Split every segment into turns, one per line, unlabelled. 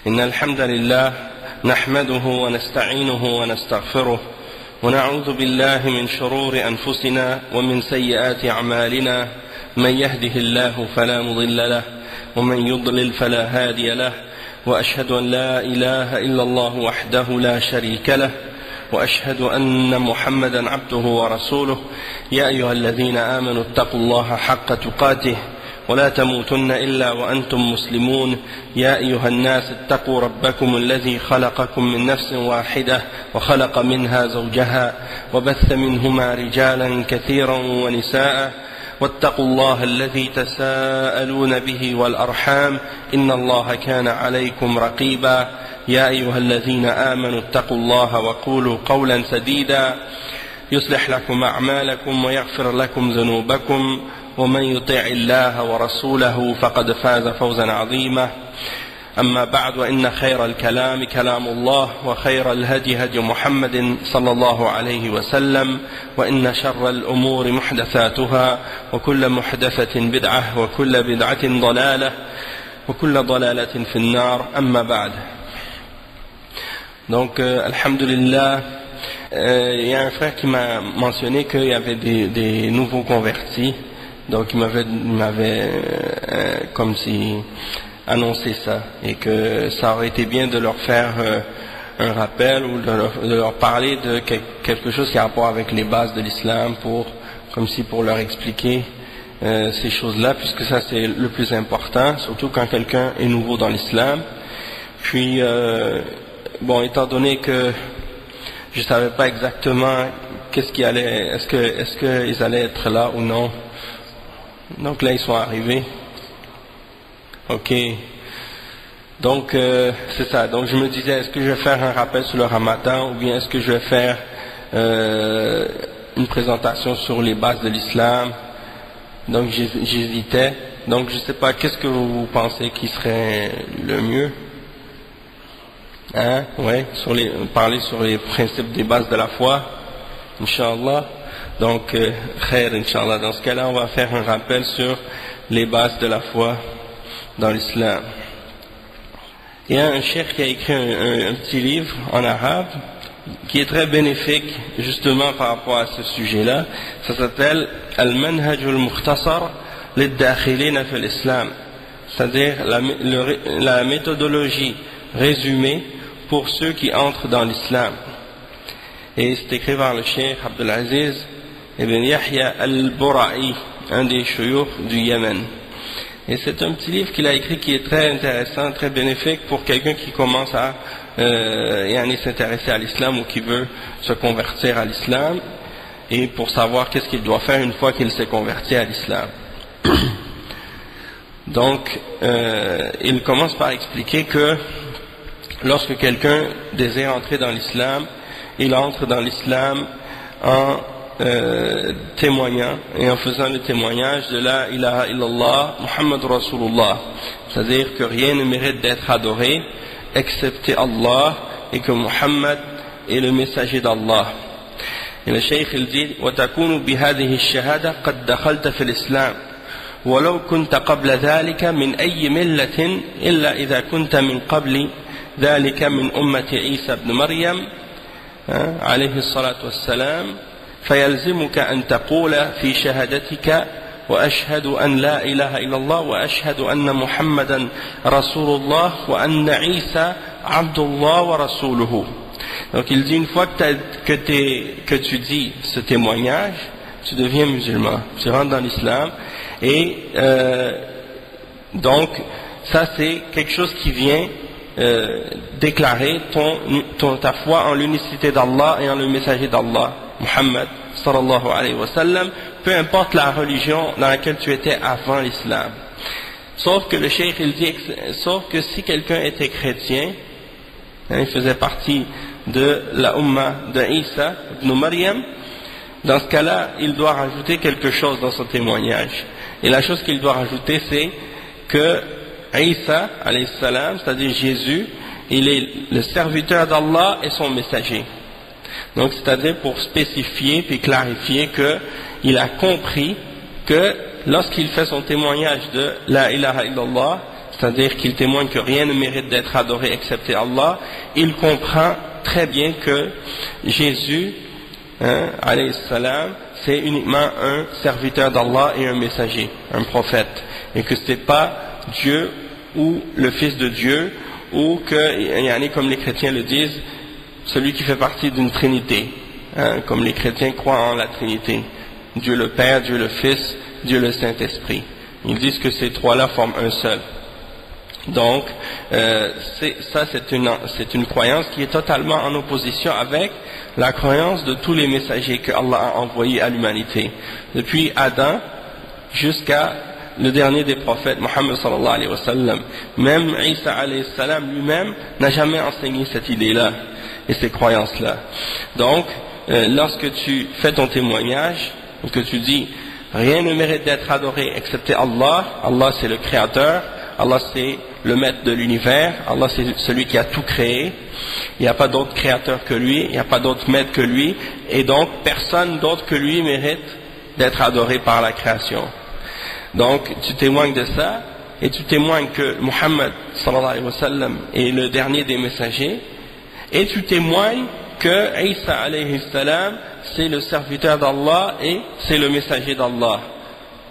إن الحمد لله نحمده ونستعينه ونستغفره ونعوذ بالله من شرور أنفسنا ومن سيئات أعمالنا من يهده الله فلا مضل له ومن يضلل فلا هادي له وأشهد أن لا إله إلا الله وحده لا شريك له وأشهد أن محمدا عبده ورسوله يا أيها الذين آمنوا اتقوا الله حق تقاته ولا تموتن إلا وأنتم مسلمون يا أيها الناس اتقوا ربكم الذي خلقكم من نفس واحدة وخلق منها زوجها وبث منهما رجالا كثيرا ونساء واتقوا الله الذي تساءلون به والأرحام إن الله كان عليكم رقيبا يا أيها الذين آمنوا اتقوا الله وقولوا قولا سديدا يصلح لكم أعمالكم ويغفر لكم ذنوبكم ومن يطع الله ورسوله فقد فاز فوزا عظيما أما بعد وإن خير الكلام كلام الله وخير الهدي هدي محمد صلى الله عليه وسلم وإن شر الأمور محدثاتها وكل محدثة بدعة وكل بدعة ضلالة وكل ضلالة في النار أما بعد. Donc alhamdulillah, il y a un frère qui m'a mentionné qu'il y avait des nouveaux convertis. Donc il m'avait comme si annoncé ça, et que ça aurait été bien de leur faire un rappel ou de leur parler de quelque chose qui a rapport avec les bases de l'islam, comme si pour leur expliquer ces choses-là, puisque ça c'est le plus important, surtout quand quelqu'un est nouveau dans l'islam. Puis bon, étant donné que je savais pas exactement qu'est-ce qui allait, est-ce qu'ils allaient être là ou non. Donc là ils sont arrivés. Ok. Donc c'est ça. Donc je me disais, est-ce que je vais faire un rappel sur le Ramadan ou bien est-ce que je vais faire une présentation sur les bases de l'islam. Donc j'hésitais. Donc je sais pas, qu'est-ce que vous pensez qui serait le mieux? Hein? Ouais, parler sur les principes des bases de la foi. Inch'Allah. Donc, khair, Inch'Allah. Dans ce cas-là, on va faire un rappel sur les bases de la foi dans l'islam. Il y a un cheikh qui a écrit un petit livre en arabe qui est très bénéfique justement par rapport à ce sujet-là. Ça s'appelle Al-Manhaj al-Mukhtasar lid-Dakhilin fi al-Islam, c'est-à-dire la méthodologie résumée pour ceux qui entrent dans l'islam. Et c'est écrit par le cheikh Abdulaziz Ibn Yahya al-Bura'i, un des chouyours du Yémen. Et c'est un petit livre qu'il a écrit qui est très intéressant, très bénéfique pour quelqu'un qui commence à s'intéresser à l'islam ou qui veut se convertir à l'islam, et pour savoir qu'est-ce qu'il doit faire une fois qu'il s'est converti à l'islam. Donc, il commence par expliquer que lorsque quelqu'un désire entrer dans l'islam, il entre dans l'islam en témoignant et en faisant le témoignage de la ilaha illallah Muhammad Rasulullah, c'est-à-dire que rien ne mérite d'être adoré excepté Allah et que Muhammad est le messager d'Allah. Et le cheikh il dit وتكون بهذه الشهادة قد دخلت في الإسلام ولو كنت قبل ذلك من أي ملة إلا إذا كنت من قبل ذلك من أمة عيسى بن مريم عليه الصلاة والسلام فيلزمك أن تقول في شهادتك وأشهد أن لا إله إلا الله وأشهد أن محمدا رسول الله وأن عيسى عبد الله ورسوله. Donc il dit, une fois que tu dis ce témoignage, tu deviens musulman, tu rentres dans l'islam, et donc ça c'est quelque chose qui vient déclarer ta foi en l'unicité d'Allah et en le messager d'Allah, Muhammad sallallahu alayhi wa sallam, peu importe la religion dans laquelle tu étais avant l'islam. Sauf que le cheikh il dit, sauf que si quelqu'un était chrétien, il faisait partie de la Ummah de Isa ibn Maryam, dans ce cas-là, il doit rajouter quelque chose dans son témoignage. Et la chose qu'il doit rajouter, c'est que Isa, alayhi salam, c'est-à-dire Jésus, il est le serviteur d'Allah et son messager. Donc, c'est-à-dire pour spécifier puis clarifier qu'il a compris que lorsqu'il fait son témoignage de la ilaha illallah, c'est-à-dire qu'il témoigne que rien ne mérite d'être adoré excepté Allah, il comprend très bien que Jésus, alayhi salam, c'est uniquement un serviteur d'Allah et un messager, un prophète, et que ce n'est pas Dieu ou le Fils de Dieu, ou que, comme les chrétiens le disent, celui qui fait partie d'une Trinité, comme les chrétiens croient en la Trinité, Dieu le Père, Dieu le Fils, Dieu le Saint-Esprit. Ils disent que ces trois-là forment un seul. Donc, c'est une croyance qui est totalement en opposition avec la croyance de tous les messagers que Allah a envoyés à l'humanité, depuis Adam jusqu'à le dernier des prophètes, Mohammed sallallahu alayhi wa sallam. Même Isa alayhi salam lui-même n'a jamais enseigné cette idée-là et ces croyances-là. Donc, lorsque tu fais ton témoignage, ou que tu dis rien ne mérite d'être adoré excepté Allah, Allah c'est le créateur, Allah c'est le maître de l'univers, Allah c'est celui qui a tout créé, il n'y a pas d'autre créateur que lui, il n'y a pas d'autre maître que lui, et donc personne d'autre que lui mérite d'être adoré par la création. Donc tu témoignes de ça, et tu témoignes que Muhammad sallallahu alayhi wa sallam est le dernier des messagers, et tu témoignes que Isa alayhi salam c'est le serviteur d'Allah et c'est le messager d'Allah,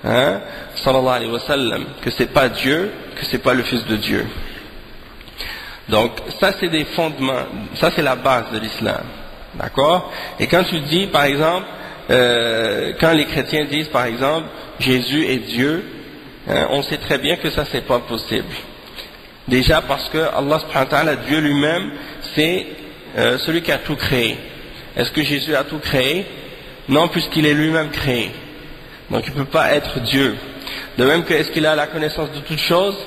sallallahu alayhi wa sallam, que c'est pas Dieu, que c'est pas le Fils de Dieu. Donc ça c'est des fondements, ça c'est la base de l'islam, d'accord? Et quand tu dis par exemple, quand les chrétiens disent par exemple Jésus est Dieu, on sait très bien que ça c'est pas possible. Déjà parce que Allah subhanahu wa ta'ala, Dieu lui-même, c'est celui qui a tout créé. Est-ce que Jésus a tout créé? Non, puisqu'il est lui-même créé. Donc il ne peut pas être Dieu. De même que est-ce qu'il a la connaissance de toutes choses?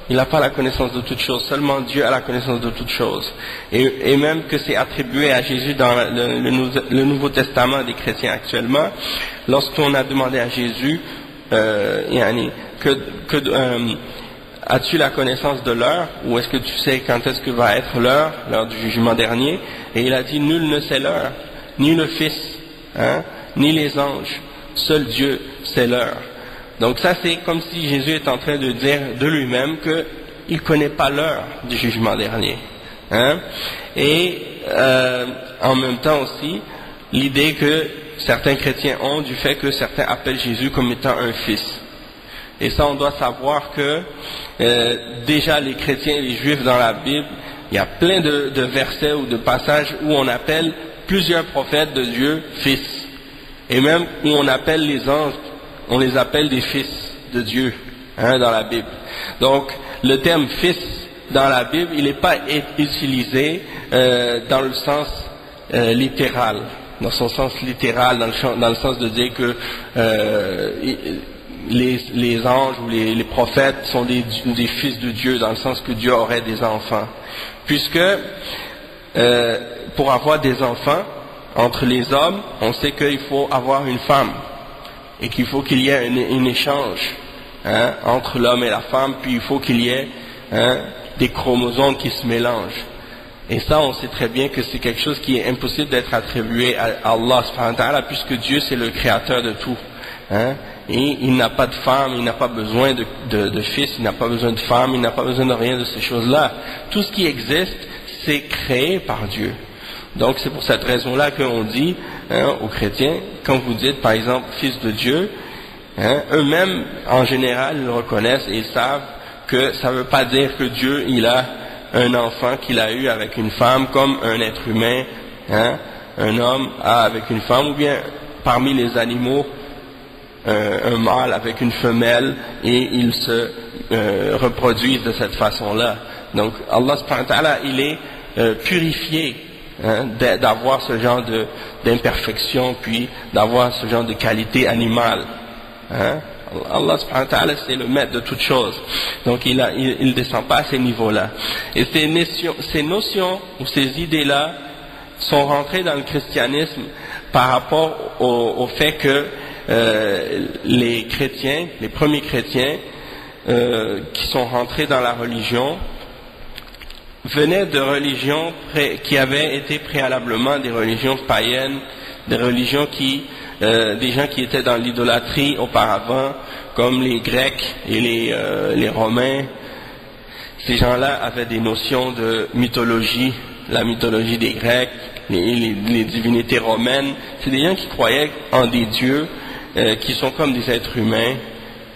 Il n'a pas la connaissance de toutes choses. Seulement Dieu a la connaissance de toutes choses. Et même que c'est attribué à Jésus dans le Nouveau Testament des chrétiens actuellement, lorsqu'on a demandé à Jésus, as-tu la connaissance de l'heure, ou est-ce que tu sais quand est-ce que va être l'heure du jugement dernier? Et il a dit, nul ne sait l'heure, ni le Fils, ni les anges, seul Dieu sait l'heure. Donc ça c'est comme si Jésus est en train de dire de lui-même qu'il ne connaît pas l'heure du jugement dernier. Et en même temps aussi, l'idée que certains chrétiens ont du fait que certains appellent Jésus comme étant un fils. Et ça, on doit savoir que déjà les chrétiens et les juifs dans la Bible, il y a plein de versets ou de passages où on appelle plusieurs prophètes de Dieu fils. Et même où on appelle les anges, on les appelle des fils de Dieu dans la Bible. Donc le terme fils dans la Bible, il n'est pas utilisé dans le sens littéral, dans son sens littéral, dans le sens de dire que les anges ou les prophètes sont des fils de Dieu, dans le sens que Dieu aurait des enfants. Puisque pour avoir des enfants, entre les hommes, on sait qu'il faut avoir une femme, et qu'il faut qu'il y ait un échange entre l'homme et la femme, puis il faut qu'il y ait des chromosomes qui se mélangent. Et ça, on sait très bien que c'est quelque chose qui est impossible d'être attribué à Allah subhanahu wa ta'ala, puisque Dieu c'est le créateur de tout. Et il n'a pas de femme, il n'a pas besoin de fils, il n'a pas besoin de femme, il n'a pas besoin de rien de ces choses-là. Tout ce qui existe, c'est créé par Dieu. Donc c'est pour cette raison-là qu'on dit aux chrétiens, quand vous dites par exemple fils de Dieu, eux-mêmes en général ils reconnaissent et ils savent que ça ne veut pas dire que Dieu il a un enfant qu'il a eu avec une femme comme un être humain, un homme a avec une femme, ou bien parmi les animaux un mâle avec une femelle et ils se reproduisent de cette façon-là. Donc Allah subhanahu wa ta'ala il est purifié d'avoir ce genre d'imperfection, puis d'avoir ce genre de qualité animale. Allah subhanahu wa ta'ala c'est le maître de toutes choses, donc il ne descend pas à ces niveaux-là. Et ces notions ou ces idées-là sont rentrées dans le christianisme par rapport au fait que les chrétiens, les premiers chrétiens qui sont rentrés dans la religion venaient de religions qui avaient été préalablement des religions païennes, des religions des gens qui étaient dans l'idolâtrie auparavant, comme les Grecs et les Romains, ces gens-là avaient des notions de mythologie, la mythologie des Grecs, les divinités romaines. C'est des gens qui croyaient en des dieux qui sont comme des êtres humains,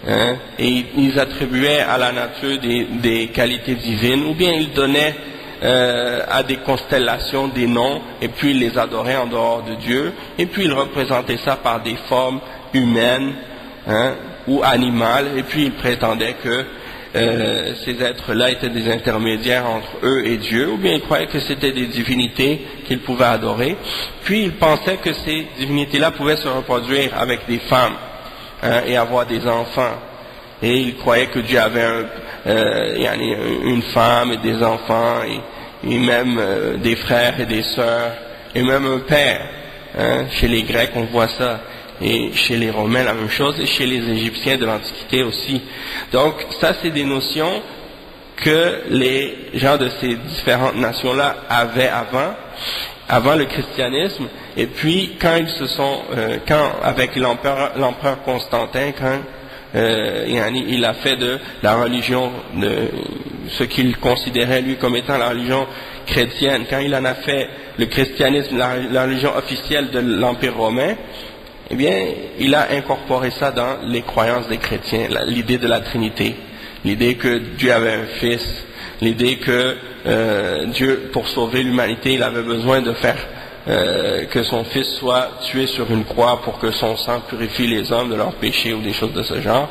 hein, et ils attribuaient à la nature des qualités divines, ou bien ils donnaient à des constellations des noms, et puis ils les adoraient en dehors de Dieu, et puis ils représentaient ça par des formes humaines, hein, ou animales, et puis ils prétendaient que ces êtres-là étaient des intermédiaires entre eux et Dieu, ou bien ils croyaient que c'était des divinités qu'ils pouvaient adorer. Puis ils pensaient que ces divinités-là pouvaient se reproduire avec des femmes, hein, et avoir des enfants. Et ils croyaient que Dieu avait une femme et des enfants, et même des frères et des sœurs, et même un père. Hein. Chez les Grecs, on voit ça. Et chez les Romains, la même chose, et chez les Égyptiens de l'Antiquité aussi. Donc, ça, c'est des notions que les gens de ces différentes nations-là avaient avant le christianisme. Et puis, quand avec l'empereur Constantin, quand il a fait de la religion, ce qu'il considérait lui comme étant la religion chrétienne, quand il en a fait le christianisme, la religion officielle de l'Empire romain, eh bien, il a incorporé ça dans les croyances des chrétiens, l'idée de la Trinité, l'idée que Dieu avait un fils, l'idée que Dieu, pour sauver l'humanité, il avait besoin de faire que son fils soit tué sur une croix pour que son sang purifie les hommes de leurs péchés ou des choses de ce genre.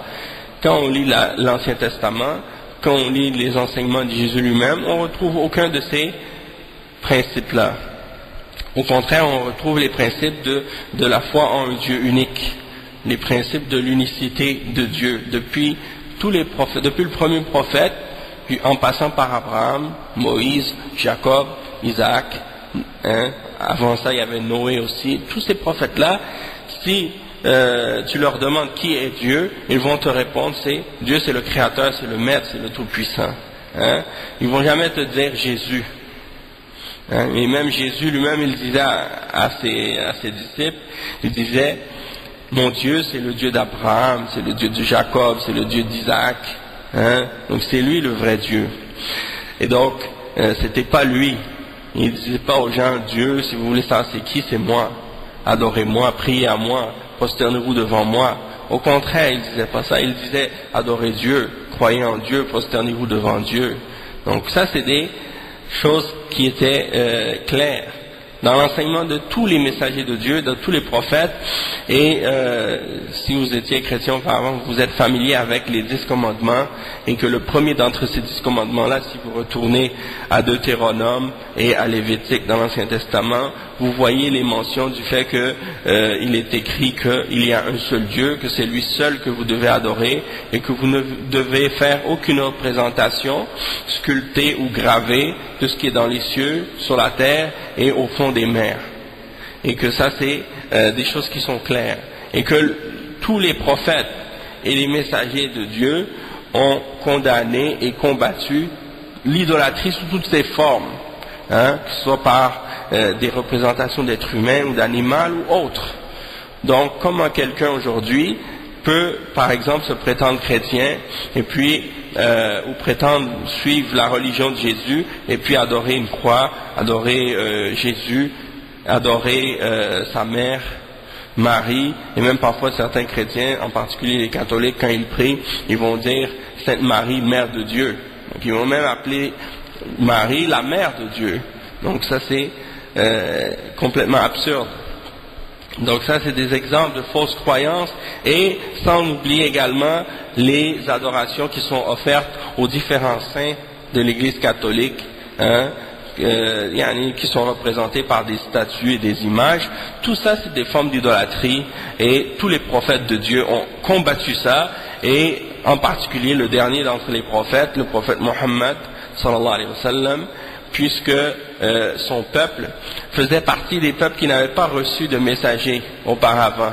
Quand on lit l'Ancien Testament, quand on lit les enseignements de Jésus lui-même, on ne retrouve aucun de ces principes-là. Au contraire, on retrouve les principes de la foi en un Dieu unique, les principes de l'unicité de Dieu, depuis le premier prophète, puis en passant par Abraham, Moïse, Jacob, Isaac, hein, avant ça il y avait Noé aussi. Tous ces prophètes-là, si tu leur demandes qui est Dieu, ils vont te répondre, Dieu c'est le Créateur, c'est le Maître, c'est le Tout-Puissant. Hein. Ils vont jamais te dire Jésus. Hein, et même Jésus lui-même, il disait à ses disciples, il disait, mon Dieu, c'est le Dieu d'Abraham, c'est le Dieu de Jacob, c'est le Dieu d'Isaac. Hein, donc c'est lui le vrai Dieu. Et donc, c'était pas lui. Il disait pas aux gens, Dieu, si vous voulez savoir c'est qui, c'est moi. Adorez-moi, priez à moi, prosternez-vous devant moi. Au contraire, il disait pas ça. Il disait, adorez Dieu, croyez en Dieu, prosternez-vous devant Dieu. Donc ça, c'est des chose qui était claire dans l'enseignement de tous les messagers de Dieu, de tous les prophètes. Et si vous étiez chrétien auparavant, vous êtes familier avec les 10 commandements, et que le premier d'entre ces 10 commandements-là, si vous retournez à Deutéronome et à Lévitique dans l'Ancien Testament, vous voyez les mentions du fait que il est écrit qu'il y a un seul Dieu, que c'est lui seul que vous devez adorer, et que vous ne devez faire aucune représentation sculptée ou gravée de ce qui est dans les cieux, sur la terre et au fond des mers. Et que ça c'est des choses qui sont claires. Et que tous les prophètes et les messagers de Dieu ont condamné et combattu l'idolâtrie sous toutes ses formes, hein, que ce soit par des représentations d'êtres humains ou d'animaux ou autres. Donc comment quelqu'un aujourd'hui peut par exemple se prétendre chrétien et puis ou prétendre suivre la religion de Jésus et puis adorer une croix, adorer Jésus, adorer sa mère Marie, et même parfois certains chrétiens, en particulier les catholiques, quand ils prient, ils vont dire Sainte Marie, Mère de Dieu. Donc ils vont même appeler Marie la Mère de Dieu. Donc ça c'est complètement absurde. Donc ça c'est des exemples de fausses croyances, et sans oublier également les adorations qui sont offertes aux différents saints de l'Église catholique, hein, qui sont représentés par des statues et des images. Tout ça c'est des formes d'idolâtrie, et tous les prophètes de Dieu ont combattu ça, et en particulier le dernier d'entre les prophètes, le prophète Mohammed sallallahu alayhi wa sallam, puisque son peuple faisait partie des peuples qui n'avaient pas reçu de messager auparavant.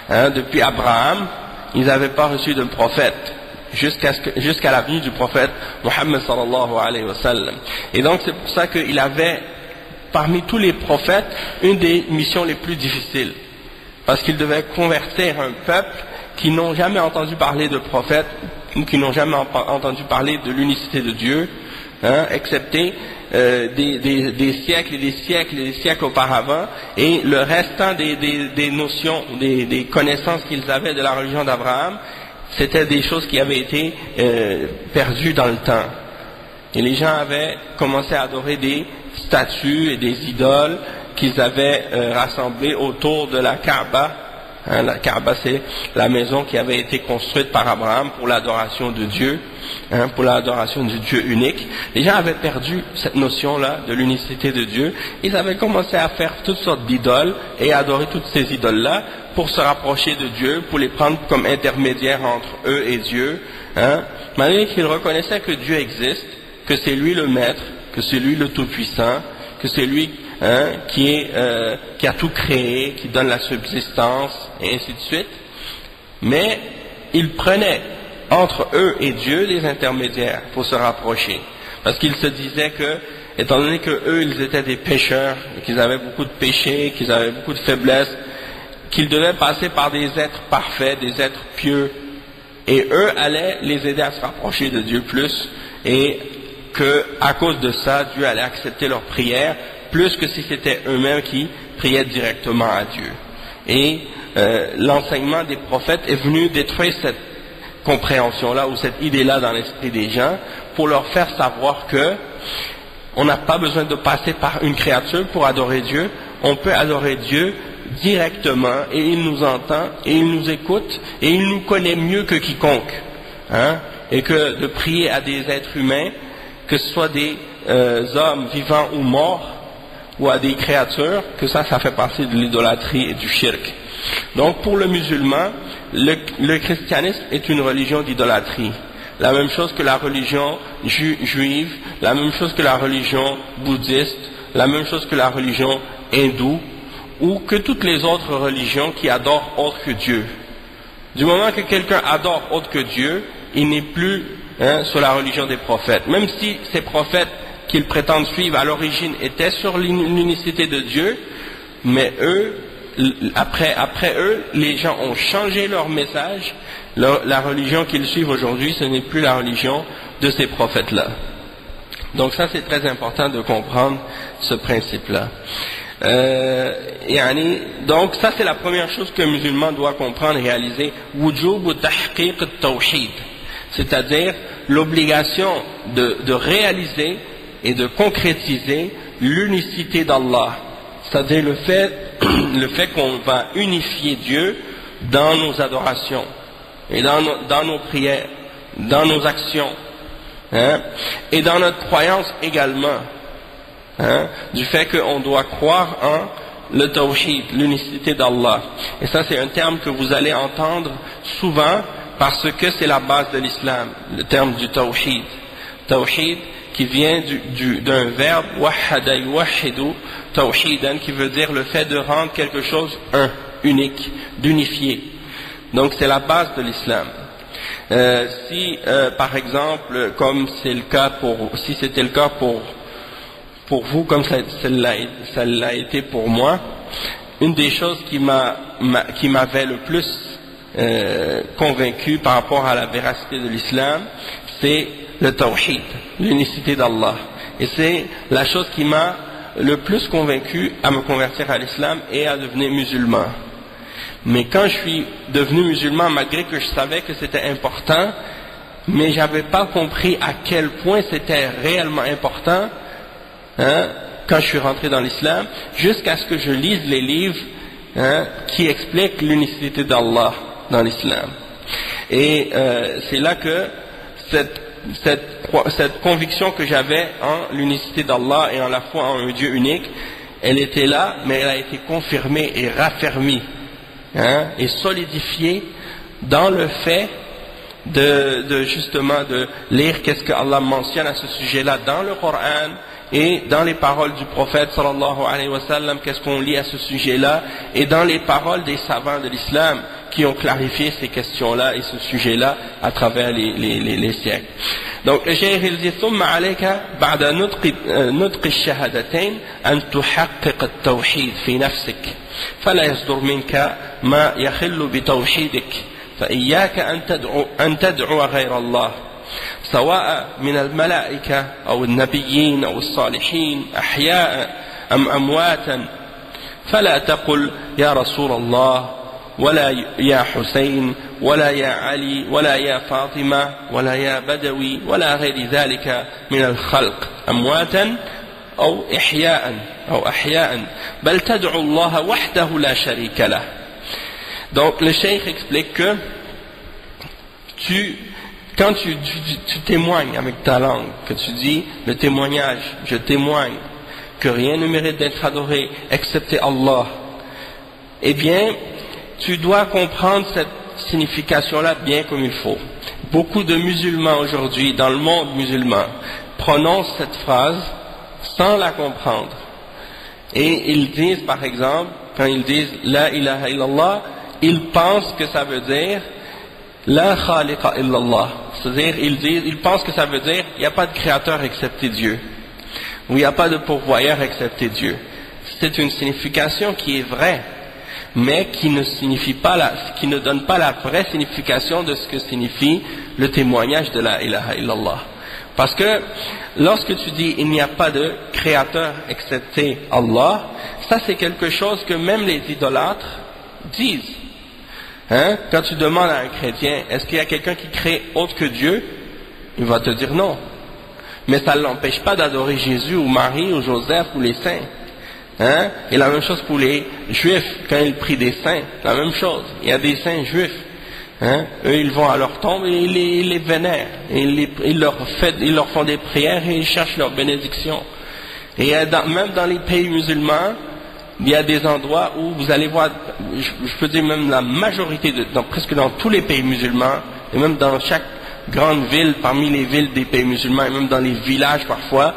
Hein, depuis Abraham, ils n'avaient pas reçu de prophète jusqu'à la venue du prophète Mohammed sallallahu alayhi wa sallam. Et donc c'est pour ça qu'il avait parmi tous les prophètes une des missions les plus difficiles, parce qu'il devait convertir un peuple qui n'ont jamais entendu parler de prophète, qui n'ont jamais entendu parler de l'unicité de Dieu, hein, excepté des siècles et des siècles et des siècles auparavant, et le restant des notions, des connaissances qu'ils avaient de la religion d'Abraham, c'était des choses qui avaient été perdues dans le temps. Et les gens avaient commencé à adorer des statues et des idoles qu'ils avaient rassemblées autour de la Kaaba. Hein, la Kaaba, c'est la maison qui avait été construite par Abraham pour l'adoration de Dieu, hein, pour l'adoration du Dieu unique. Les gens avaient perdu cette notion-là de l'unicité de Dieu. Ils avaient commencé à faire toutes sortes d'idoles et à adorer toutes ces idoles-là pour se rapprocher de Dieu, pour les prendre comme intermédiaires entre eux et Dieu, hein, malgré qu'ils reconnaissaient que Dieu existe, que c'est lui le maître, que c'est lui le tout-puissant, que c'est lui, hein, qui a tout créé, qui donne la subsistance, et ainsi de suite. Mais ils prenaient entre eux et Dieu des intermédiaires pour se rapprocher, parce qu'ils se disaient que, étant donné que eux ils étaient des pécheurs, qu'ils avaient beaucoup de péchés, qu'ils avaient beaucoup de faiblesses, qu'ils devaient passer par des êtres parfaits, des êtres pieux, et eux allaient les aider à se rapprocher de Dieu plus, et que à cause de ça, Dieu allait accepter leurs prières plus que si c'était eux-mêmes qui priaient directement à Dieu. Et l'enseignement des prophètes est venu détruire cette compréhension-là ou cette idée-là dans l'esprit des gens pour leur faire savoir que on n'a pas besoin de passer par une créature pour adorer Dieu. On peut adorer Dieu directement et il nous entend et il nous écoute et il nous connaît mieux que quiconque. Hein? Et que de prier à des êtres humains, que ce soit des hommes vivants ou morts, ou à des créatures, que ça fait partie de l'idolâtrie et du shirk. Donc pour le musulman, le christianisme est une religion d'idolâtrie. La même chose que la religion juive, la même chose que la religion bouddhiste, la même chose que la religion hindoue, ou que toutes les autres religions qui adorent autre que Dieu. Du moment que quelqu'un adore autre que Dieu, il n'est plus sur la religion des prophètes. Même si ces prophètes qu'ils prétendent suivre à l'origine étaient sur l'unicité de Dieu, mais eux, après eux, les gens ont changé leur message. La religion qu'ils suivent aujourd'hui, ce n'est plus la religion de ces prophètes-là. Donc ça, c'est très important de comprendre ce principe-là. Donc ça, c'est la première chose qu'un musulman doit comprendre et réaliser. Wujub tahqiq at-tawhid, c'est-à-dire l'obligation de réaliser et de concrétiser l'unicité d'Allah, c'est-à-dire le fait qu'on va unifier Dieu dans nos adorations et dans nos prières, dans nos actions, hein, et dans notre croyance également, hein, du fait qu'on doit croire en le tawhid, l'unicité d'Allah. Et ça, c'est un terme que vous allez entendre souvent parce que c'est la base de l'islam, le terme du tawhid. Tawhid qui vient d'un verbe wahhada yuwahhidu tawhidan, qui veut dire le fait de rendre quelque chose un, unique, d'unifier. Donc c'est la base de l'islam. Par exemple, comme c'est le cas si c'était le cas pour vous, comme ça l'a été pour moi, une des choses qui m'avait le plus convaincu par rapport à la véracité de l'islam, c'est le tawhid, l'unicité d'Allah. Et c'est la chose qui m'a le plus convaincu à me convertir à l'islam et à devenir musulman. Mais quand je suis devenu musulman, malgré que je savais que c'était important, mais j'avais pas compris à quel point c'était réellement important, hein, quand je suis rentré dans l'islam, jusqu'à ce que je lise les livres, hein, qui expliquent l'unicité d'Allah dans l'islam. Et c'est là que cette conviction que j'avais en l'unicité d'Allah et en la foi en un Dieu unique, elle était là, mais elle a été confirmée et raffermie, hein, et solidifiée dans le fait justement de lire qu'est-ce que Allah mentionne à ce sujet-là dans le Coran et dans les paroles du prophète sallallahu alayhi wa sallam, qu'est-ce qu'on lit à ce sujet-là, et dans les paroles des savants de l'islam qui ont clarifié ces questions-là et ce sujet-là à travers les siècles. Donc le cheikh il dit ثم عليك بعد نطق الشهادتين أن تحقق التوحيد في نفسك فلا يصدر منك ما يخل بتوحيدك فإياك أن تدعو غير الله سواء من الملائكة أو النبيين أو الصالحين أحياء أم أمواتا فلا تقل يا رسول الله ولا يا حسين ولا يا علي ولا يا فاطمة ولا يا بدوي ولا غير ذلك من الخلق أمواتا أو أحياء بل تدعو الله وحده لا شريك له. Donc le cheikh explique que quand tu témoignes avec ta langue, que tu dis le témoignage, je témoigne que rien ne mérite d'être adoré excepté Allah, eh bien tu dois comprendre cette signification-là bien comme il faut. Beaucoup de musulmans aujourd'hui, dans le monde musulman, prononcent cette phrase sans la comprendre. Et ils disent, par exemple, quand ils disent La ilaha illallah, ils pensent que ça veut dire La khaliqa illallah. C'est-à-dire, ils pensent que ça veut dire il n'y a pas de créateur excepté Dieu. Ou il n'y a pas de pourvoyeur excepté Dieu. C'est une signification qui est vraie, mais qui ne signifie pas qui ne donne pas la vraie signification de ce que signifie le témoignage de la ilaha illallah. Parce que lorsque tu dis il n'y a pas de créateur excepté Allah, ça c'est quelque chose que même les idolâtres disent. Quand tu demandes à un chrétien, est-ce qu'il y a quelqu'un qui crée autre que Dieu? Il va te dire non. Mais ça ne l'empêche pas d'adorer Jésus ou Marie ou Joseph ou les saints. Et la même chose pour les juifs, quand ils prient des saints, la même chose. Il y a des saints juifs. Eux, ils vont à leur tombe et ils les vénèrent. Et ils leur font des prières et ils cherchent leur bénédiction. Et même dans les pays musulmans, il y a des endroits où vous allez voir, je peux dire même la majorité, presque dans tous les pays musulmans, et même dans chaque grande ville, parmi les villes des pays musulmans, et même dans les villages parfois,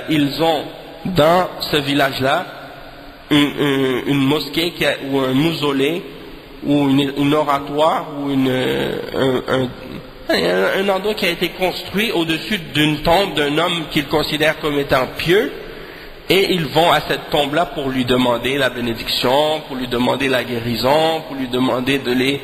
ils ont dans ce village-là une mosquée ou un mausolée ou une oratoire ou un endroit qui a été construit au-dessus d'une tombe d'un homme qu'ils considèrent comme étant pieux, et ils vont à cette tombe-là pour lui demander la bénédiction, pour lui demander la guérison, pour lui demander de les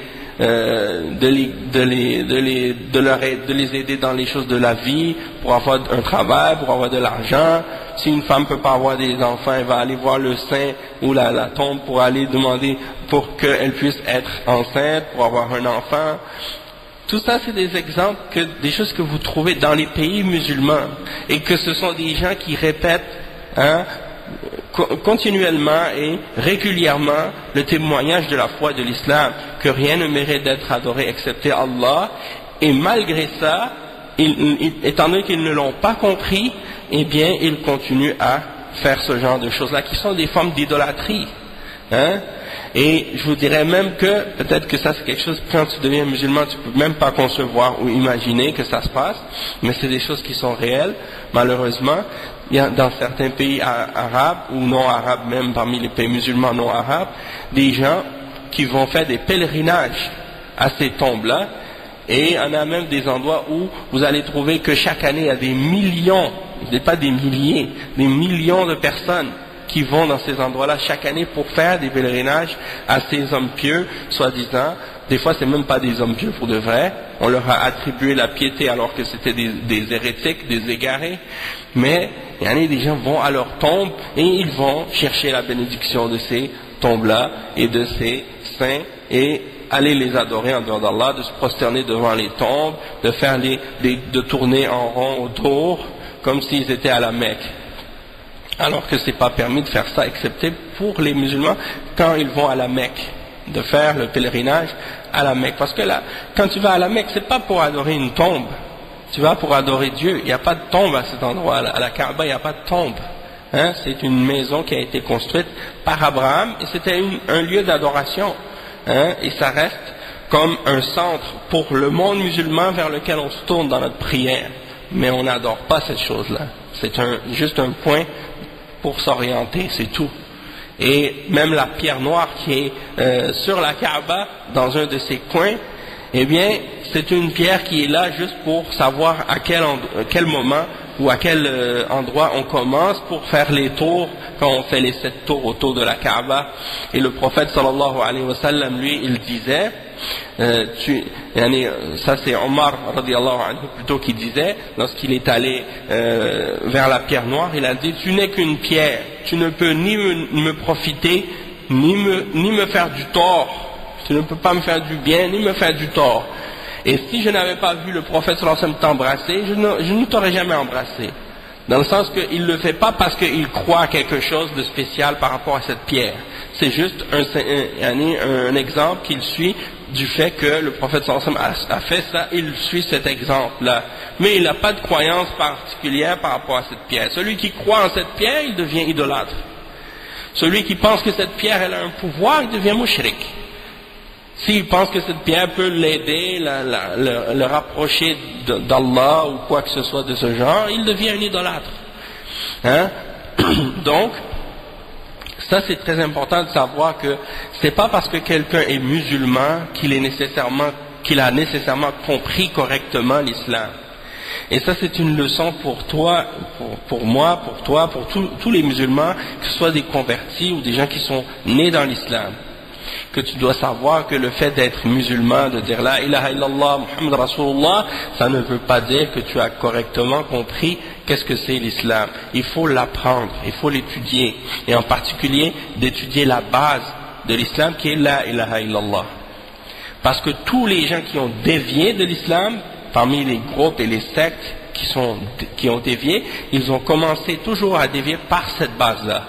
aider dans les choses de la vie, pour avoir un travail, pour avoir de l'argent. Si une femme ne peut pas avoir des enfants, elle va aller voir le saint ou la tombe pour aller demander pour qu'elle puisse être enceinte, pour avoir un enfant. Tout ça, c'est des exemples, des choses que vous trouvez dans les pays musulmans, et que ce sont des gens qui répètent continuellement et régulièrement le témoignage de la foi de l'islam, que rien ne mérite d'être adoré excepté Allah, et malgré ça, étant donné qu'ils ne l'ont pas compris, eh bien ils continuent à faire ce genre de choses-là, qui sont des formes d'idolâtrie. Et je vous dirais même que, peut-être que ça c'est quelque chose, quand tu deviens musulman, tu peux même pas concevoir ou imaginer que ça se passe, mais c'est des choses qui sont réelles, malheureusement. Il y a dans certains pays arabes, ou non arabes même, parmi les pays musulmans non arabes, des gens qui vont faire des pèlerinages à ces tombes-là, et il y en a même des endroits où vous allez trouver que chaque année il y a des millions, pas des milliers, des millions de personnes qui vont dans ces endroits-là chaque année pour faire des pèlerinages à ces hommes pieux, soi-disant. Des fois, c'est même pas des hommes pieux pour de vrai. On leur a attribué la piété alors que c'était des hérétiques, des égarés. Mais il y en a des gens vont à leur tombe et ils vont chercher la bénédiction de ces tombes-là et de ces saints et aller les adorer en dehors d'Allah, de se prosterner devant les tombes, de faire de tourner en rond autour comme s'ils étaient à la Mecque. Alors que c'est pas permis de faire ça, excepté pour les musulmans quand ils vont à la Mecque, de faire le pèlerinage à la Mecque. Parce que là, quand tu vas à la Mecque, c'est pas pour adorer une tombe, tu vas pour adorer Dieu. Il n'y a pas de tombe à cet endroit, à la Kaaba, il n'y a pas de tombe. C'est une maison qui a été construite par Abraham et c'était un lieu d'adoration. Et ça reste comme un centre pour le monde musulman vers lequel on se tourne dans notre prière. Mais on n'adore pas cette chose-là. C'est juste un point pour s'orienter, c'est tout. Et même la pierre noire qui est sur la Kaaba, dans un de ses coins, eh bien, c'est une pierre qui est là juste pour savoir à quel moment ou à quel endroit on commence pour faire les tours, quand on fait les 7 tours autour de la Kaaba. Et le prophète sallallahu alayhi wa sallam, lui, il disait, ça c'est Omar radiallahu anhu plutôt qui disait, lorsqu'il est allé vers la pierre noire, il a dit, tu n'es qu'une pierre, tu ne peux ni me profiter, ni me faire du tort, tu ne peux pas me faire du bien, ni me faire du tort. Et si je n'avais pas vu le prophète sallallahu alayhi wa sallam t'embrasser, je ne t'aurais jamais embrassé. Dans le sens qu'il ne le fait pas parce qu'il croit quelque chose de spécial par rapport à cette pierre. C'est juste un exemple qu'il suit du fait que le prophète sallallahu alayhi wa sallam a fait ça, il suit cet exemple-là. Mais il n'a pas de croyance particulière par rapport à cette pierre. Celui qui croit en cette pierre, il devient idolâtre. Celui qui pense que cette pierre elle a un pouvoir, il devient mushrik. S'il pense que cette pierre peut l'aider, le rapprocher d'Allah ou quoi que ce soit de ce genre, il devient un idolâtre. Hein? Donc, ça c'est très important de savoir que c'est pas parce que quelqu'un est musulman qu'il a nécessairement compris correctement l'islam. Et ça c'est une leçon pour toi, pour moi, pour toi, pour tous les musulmans, que ce soit des convertis ou des gens qui sont nés dans l'islam. Que tu dois savoir que le fait d'être musulman, de dire la ilaha illallah, Muhammad Rasulullah, ça ne veut pas dire que tu as correctement compris qu'est-ce que c'est l'islam. Il faut l'apprendre, il faut l'étudier, et en particulier d'étudier la base de l'islam qui est la ilaha illallah. Parce que tous les gens qui ont dévié de l'islam, parmi les groupes et les sectes qui ont dévié, ils ont commencé toujours à dévier par cette base-là.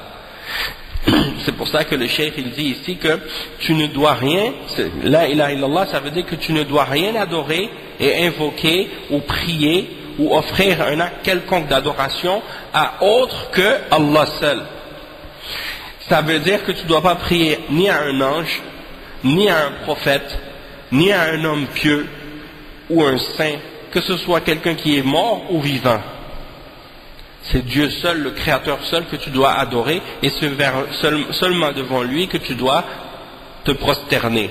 C'est pour ça que le cheikh il dit ici que tu ne dois rien, la ilaha illallah, ça veut dire que tu ne dois rien adorer et invoquer ou prier ou offrir un acte quelconque d'adoration à autre que Allah seul. Ça veut dire que tu ne dois pas prier ni à un ange, ni à un prophète, ni à un homme pieux ou un saint, que ce soit quelqu'un qui est mort ou vivant. C'est Dieu seul, le Créateur seul que tu dois adorer, et c'est seulement devant lui que tu dois te prosterner.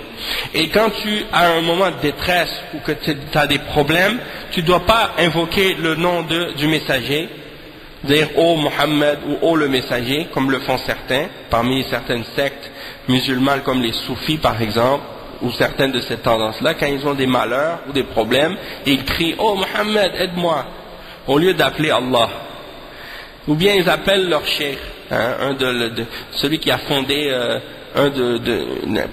Et quand tu as un moment de détresse ou que tu as des problèmes, tu ne dois pas invoquer le nom du messager, dire « Oh Mohammed » ou « Oh le messager », comme le font certains, parmi certaines sectes musulmanes comme les soufis par exemple, ou certaines de ces tendances-là, quand ils ont des malheurs ou des problèmes, ils crient « Oh Mohammed, aide-moi » au lieu d'appeler Allah. Ou bien ils appellent leur cheikh, hein, celui qui a fondé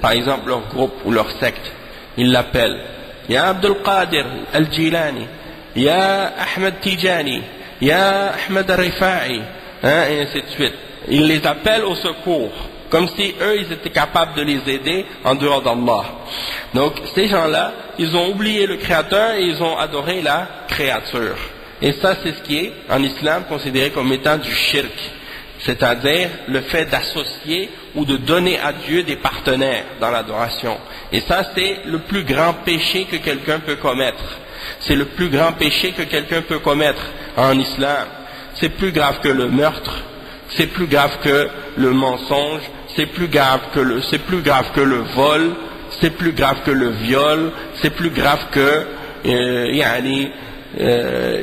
par exemple leur groupe ou leur secte. Ils l'appellent Ya Abdul Qadir Al-Jilani, Ya Ahmed Tijani, Ya Ahmed Al-Rifa'i, hein, et ainsi de suite. Ils les appellent au secours, comme si eux ils étaient capables de les aider en dehors d'Allah. Donc ces gens-là, ils ont oublié le Créateur et ils ont adoré la créature. Et ça, c'est ce qui est, en islam, considéré comme étant du shirk. C'est-à-dire le fait d'associer ou de donner à Dieu des partenaires dans l'adoration. Et ça, c'est le plus grand péché que quelqu'un peut commettre. C'est le plus grand péché que quelqu'un peut commettre en islam. C'est plus grave que le meurtre, c'est plus grave que le mensonge, c'est plus grave que le vol, c'est plus grave que le viol, c'est plus grave que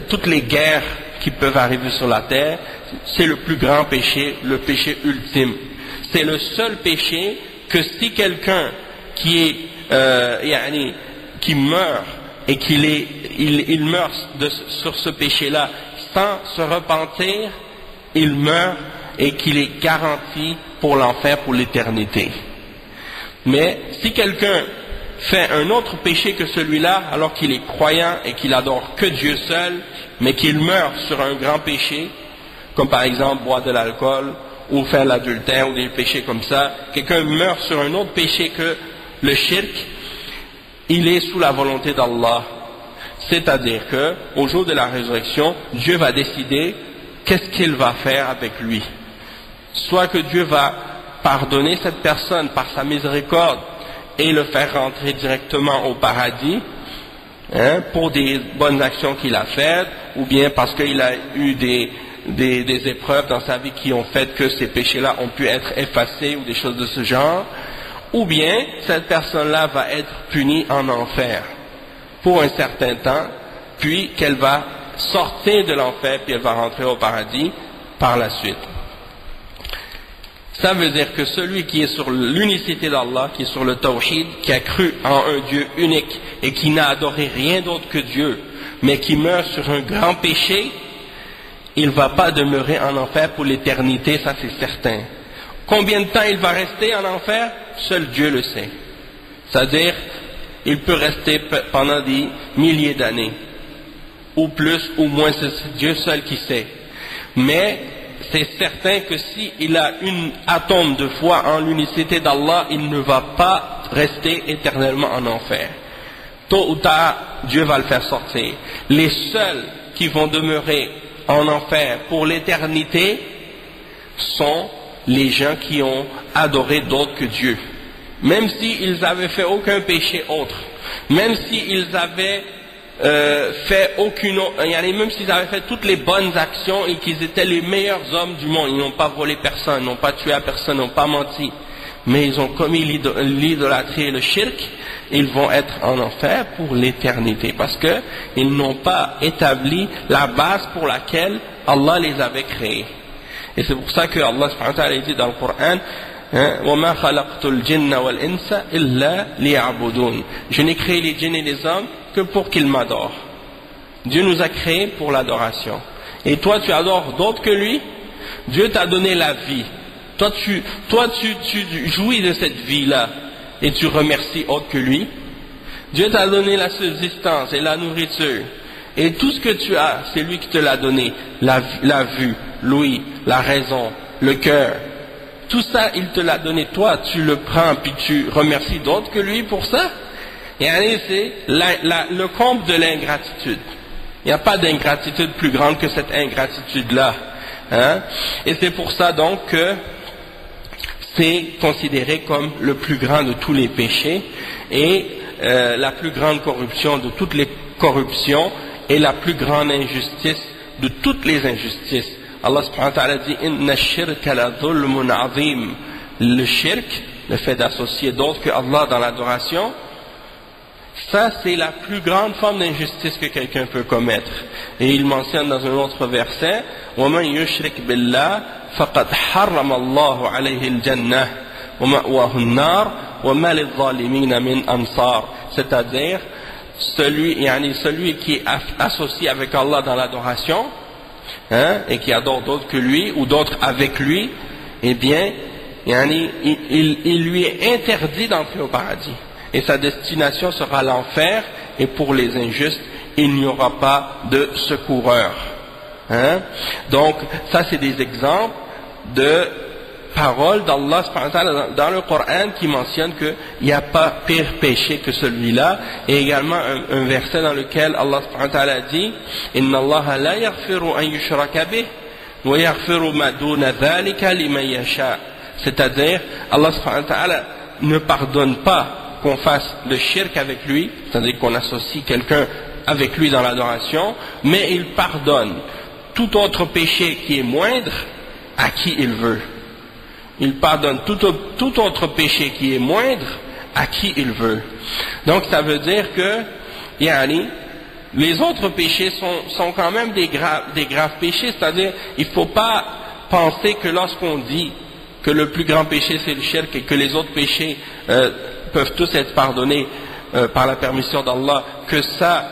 toutes les guerres qui peuvent arriver sur la terre. C'est le plus grand péché, le péché ultime. C'est le seul péché que si quelqu'un qui meurt et il meurt sur ce péché-là sans se repentir, il meurt et qu'il est garanti pour l'enfer pour l'éternité. Mais si quelqu'un fait un autre péché que celui-là, alors qu'il est croyant et qu'il adore que Dieu seul, mais qu'il meurt sur un grand péché, comme par exemple boire de l'alcool ou faire l'adultère ou des péchés comme ça, quelqu'un meurt sur un autre péché que le shirk, il est sous la volonté d'Allah. C'est-à-dire que au jour de la résurrection, Dieu va décider qu'est-ce qu'il va faire avec lui. Soit que Dieu va pardonner cette personne par sa miséricorde et le faire rentrer directement au paradis, hein, pour des bonnes actions qu'il a faites, ou bien parce qu'il a eu des épreuves dans sa vie qui ont fait que ces péchés-là ont pu être effacés ou des choses de ce genre, ou bien cette personne-là va être punie en enfer pour un certain temps, puis qu'elle va sortir de l'enfer, puis elle va rentrer au paradis par la suite. Ça veut dire que celui qui est sur l'unicité d'Allah, qui est sur le tawhid, qui a cru en un Dieu unique et qui n'a adoré rien d'autre que Dieu, mais qui meurt sur un grand péché, il ne va pas demeurer en enfer pour l'éternité, ça c'est certain. Combien de temps il va rester en enfer? Seul Dieu le sait. C'est-à-dire, il peut rester pendant des milliers d'années, ou plus, ou moins, c'est Dieu seul qui sait. Mais c'est certain que s'il a une atome de foi en l'unicité d'Allah, il ne va pas rester éternellement en enfer. Tôt ou tard, Dieu va le faire sortir. Les seuls qui vont demeurer en enfer pour l'éternité sont les gens qui ont adoré d'autres que Dieu. Même s'ils avaient fait aucun péché autre, même s'ils avaient fait aucune autre, même s'ils avaient fait toutes les bonnes actions et qu'ils étaient les meilleurs hommes du monde, ils n'ont pas volé personne, n'ont pas tué à personne, n'ont pas menti, mais ils ont commis l'idolâtrie et le shirk, ils vont être en enfer pour l'éternité, parce que ils n'ont pas établi la base pour laquelle Allah les avait créés. Et c'est pour ça que Allah subhanahu wa ta'ala dit dans le Coran, وَمَا خَلَقْتُ الْجِنَّ وَالْإِنسَ إِلَّا لِيَعْبُدُونَ. Je n'ai créé les djinns et les hommes que pour qu'ils m'adorent. Dieu nous a créés pour l'adoration. Et toi, tu adores d'autres que lui. Dieu t'a donné la vie. Toi, tu jouis de cette vie-là et tu remercies autre que lui. Dieu t'a donné la subsistance et la nourriture. Et tout ce que tu as, c'est lui qui te l'a donné. La vue, l'ouïe, la raison, le cœur. Tout ça, il te l'a donné. Toi, tu le prends puis tu remercies d'autres que lui pour ça. Et c'est le comble de l'ingratitude. Il n'y a pas d'ingratitude plus grande que cette ingratitude-là. Et c'est pour ça donc que c'est considéré comme le plus grand de tous les péchés et la plus grande corruption de toutes les corruptions et la plus grande injustice de toutes les injustices. Allah subhanahu wa ta'ala dit inna shirka la dhulmun azim. Le shirk, le fait d'associer d'autres que Allah dans l'adoration, ça c'est la plus grande forme d'injustice que quelqu'un peut commettre. Et il mentionne dans un autre verset وَمَنْ يُشْرِكْ بِاللَّهِ فَقَدْ حَرَّمَ اللَّهُ عَلَيْهِ الْجَنَّةِ وَمَأْوَاهُ النَّارُ وَمَا لِلظَّالِمِينَ مِنْ أَنصَارٍ. C'est-à-dire celui qui est associé avec Allah dans l'adoration, et qui adore d'autres que lui ou d'autres avec lui, eh bien il lui est interdit d'entrer au paradis et sa destination sera l'enfer, et pour les injustes il n'y aura pas de secoureur. Donc ça c'est des exemples de paroles d'Allah dans le Coran qui mentionne qu'il n'y a pas pire péché que celui-là, et également un verset dans lequel Allah dit Inna Allah la yaghfiru an yushraka bih wa yaghfiru ma duna dhalika liman yasha. C'est-à-dire Allah ne pardonne pas qu'on fasse le shirk avec lui, c'est-à-dire qu'on associe quelqu'un avec lui dans l'adoration, mais il pardonne tout autre péché qui est moindre à qui il veut. Il pardonne tout autre péché qui est moindre à qui il veut. Donc ça veut dire que les autres péchés sont quand même des graves péchés, c'est-à-dire il ne faut pas penser que lorsqu'on dit que le plus grand péché c'est le shirk et que les autres péchés peuvent tous être pardonnés par la permission d'Allah, que ça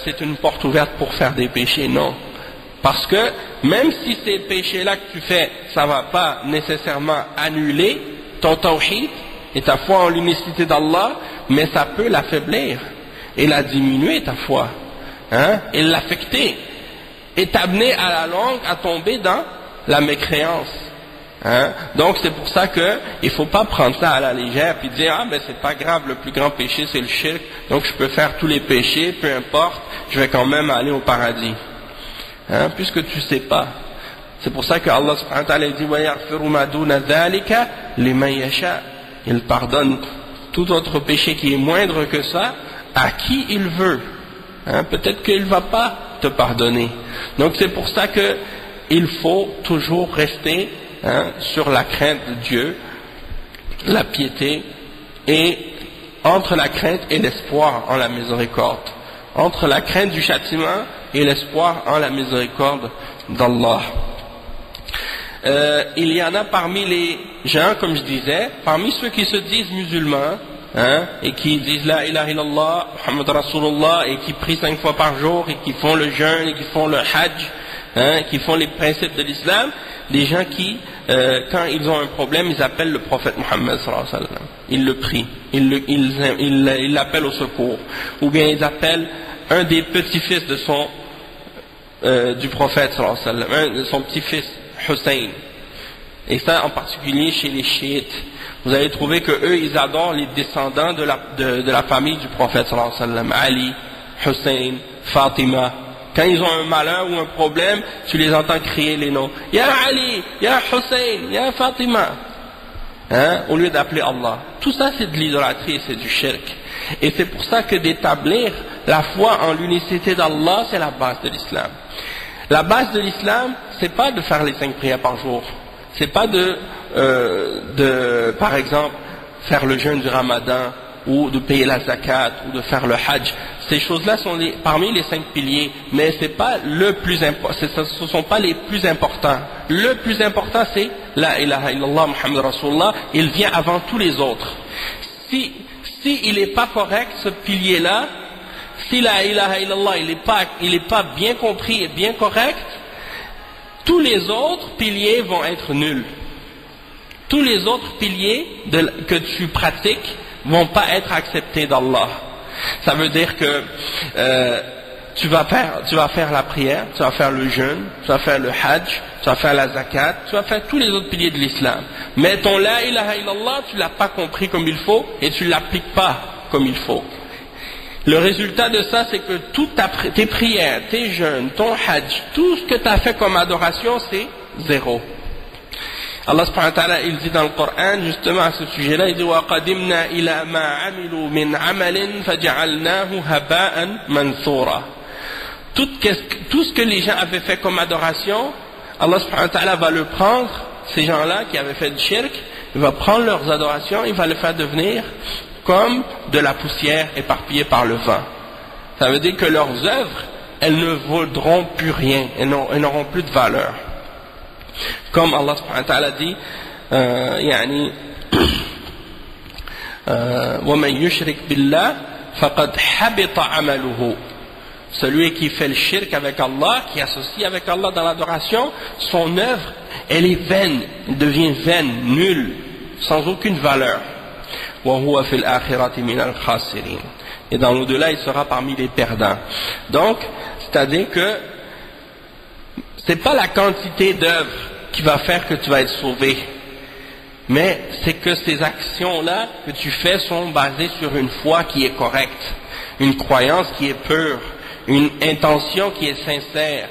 c'est une porte ouverte pour faire des péchés. Non. Parce que même si ces péchés-là que tu fais, ça ne va pas nécessairement annuler ton tawhid et ta foi en l'unicité d'Allah, mais ça peut l'affaiblir et la diminuer ta foi, et l'affecter, et t'amener à la longue à tomber dans la mécréance. Donc c'est pour ça qu'il ne faut pas prendre ça à la légère puis dire ben c'est pas grave, le plus grand péché c'est le shirk, donc je peux faire tous les péchés, peu importe, je vais quand même aller au paradis. Puisque tu ne sais pas. C'est pour ça que Allah subhanahu wa ta'ala dit وَيَغْفِرُ مَا دُونَ ذَلِكَ لِمَنْ يَشَاءُ. Il pardonne tout autre péché qui est moindre que ça à qui il veut. Peut-être qu'il ne va pas te pardonner. Donc c'est pour ça que il faut toujours rester sur la crainte de Dieu, la piété, et entre la crainte et l'espoir en la miséricorde, entre la crainte du châtiment et l'espoir en la miséricorde d'Allah. Il y en a parmi les gens, comme je disais, parmi ceux qui se disent musulmans, et qui disent la ilaha illallah, Muhammad Rasulullah, et qui prient 5 fois par jour, et qui font le jeûne, et qui font le hajj, qui font les principes de l'islam, des gens qui, quand ils ont un problème, ils appellent le prophète Muhammad sallallahu alayhi wa sallam. Ils le prient, ils l'appellent au secours, ou bien ils appellent un des petits-fils de du prophète sallallahu alayhi wa sallam, son petit-fils Hussein. Et ça en particulier chez les chiites. Vous allez trouver que eux ils adorent les descendants de la famille du prophète sallallahu alayhi wa sallam, Ali, Hussein, Fatima. Quand ils ont un malheur ou un problème, tu les entends crier les noms. Ya Ali, Ya Hussein, Ya Fatima. Au lieu d'appeler Allah. Tout ça c'est de l'idolâtrie, c'est du shirk. Et c'est pour ça que d'établir la foi en l'unicité d'Allah, c'est la base de l'islam. La base de l'islam, c'est pas de faire les 5 prières par jour. C'est pas par exemple, faire le jeûne du Ramadan, ou de payer la zakat, ou de faire le hajj. Ces choses-là sont parmi les 5 piliers, mais ce ne sont pas les plus importants. Le plus important, c'est la ilaha illallah Muhammad Rasulullah. Il vient avant tous les autres. Si il n'est pas correct, ce pilier-là, si la ilaha illallah il n'est pas bien compris et bien correct, tous les autres piliers vont être nuls. Tous les autres piliers que tu pratiques vont pas être acceptés d'Allah. Ça veut dire que tu vas faire la prière, tu vas faire le jeûne, tu vas faire le hajj, tu vas faire la zakat, tu vas faire tous les autres piliers de l'islam. Mais ton la ilaha illallah, tu l'as pas compris comme il faut et tu l'appliques pas comme il faut. Le résultat de ça, c'est que toutes tes prières, tes jeûnes, ton hajj, tout ce que tu as fait comme adoration, c'est zéro. Allah subhanahu wa ta'ala, il dit dans le Coran, justement à ce sujet-là, il dit وَقَدِمْنَا إِلَى مَا عَمِلُوا مِنْ عَمَلٍ فَجَعَلْنَاهُ هَبَاءً مَنْثُورًا. Tout ce que les gens avaient fait comme adoration, Allah subhanahu wa ta'ala va le prendre, ces gens-là qui avaient fait du shirk, il va prendre leurs adorations, il va le faire devenir comme de la poussière éparpillée par le vent. Ça veut dire que leurs œuvres, elles ne vaudront plus rien, elles n'auront plus de valeur. Comme Allah subhanahu wa ta'ala dit, وَمَنْ يُشْرِكْ بِاللَّهِ فَقَدْ حَبِطَ عَمَلُهُ. Celui qui fait le shirk avec Allah, qui associe avec Allah dans l'adoration, son œuvre, elle est vaine, elle devient vaine, nulle, sans aucune valeur. وَهُوَ فِي الْآخِرَةِ مِنَ الْخَاسِرِينَ. Et dans l'au-delà, il sera parmi les perdants. Donc, c'est-à-dire que c'est pas la quantité d'œuvres qui va faire que tu vas être sauvé, mais c'est que ces actions-là que tu fais sont basées sur une foi qui est correcte, une croyance qui est pure, une intention qui est sincère.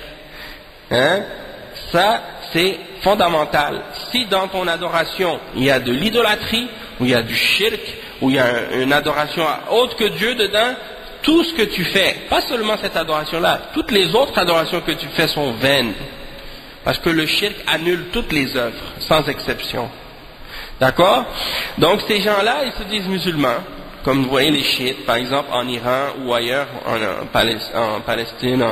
Ça, c'est fondamental. Si dans ton adoration, il y a de l'idolâtrie, ou il y a du shirk, ou il y a une adoration autre que Dieu dedans, tout ce que tu fais, pas seulement cette adoration-là, toutes les autres adorations que tu fais sont vaines. Parce que le shirk annule toutes les œuvres, sans exception. D'accord? Donc ces gens-là, ils se disent musulmans, comme vous voyez les chiites, par exemple en Iran ou ailleurs, en Palestine,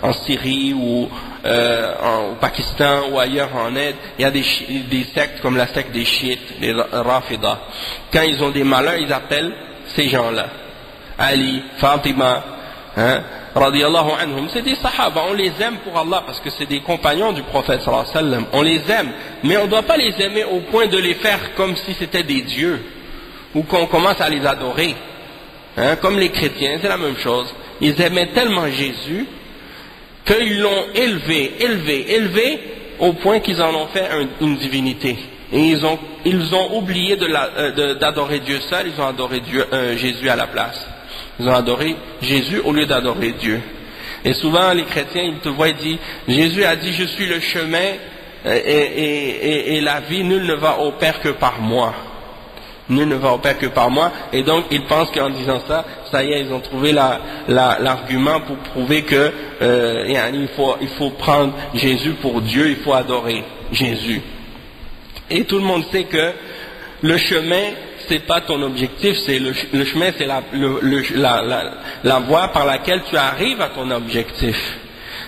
en Syrie ou au Pakistan ou ailleurs en Inde, il y a des sectes comme la secte des chiites, les Rafida. Quand ils ont des malheurs, ils appellent ces gens-là. Ali, Fatima, radiyallahu anhum, c'est des sahaba, on les aime pour Allah parce que c'est des compagnons du prophète sallallahu alayhi wa sallam, on les aime, mais on ne doit pas les aimer au point de les faire comme si c'était des dieux, ou qu'on commence à les adorer, comme les chrétiens, c'est la même chose, ils aimaient tellement Jésus, qu'ils l'ont élevé, au point qu'ils en ont fait une divinité, et ils ont oublié d'adorer Dieu seul, ils ont adoré Jésus à la place. Ils ont adoré Jésus au lieu d'adorer Dieu. Et souvent les chrétiens, ils te voient et disent, Jésus a dit, je suis le chemin et la vie, nul ne va au Père que par moi. Nul ne va au Père que par moi. Et donc ils pensent qu'en disant ça, ça y est, ils ont trouvé l'argument pour prouver que il faut prendre Jésus pour Dieu, il faut adorer Jésus. Et tout le monde sait que le chemin, c'est pas ton objectif, c'est le chemin, c'est la voie par laquelle tu arrives à ton objectif.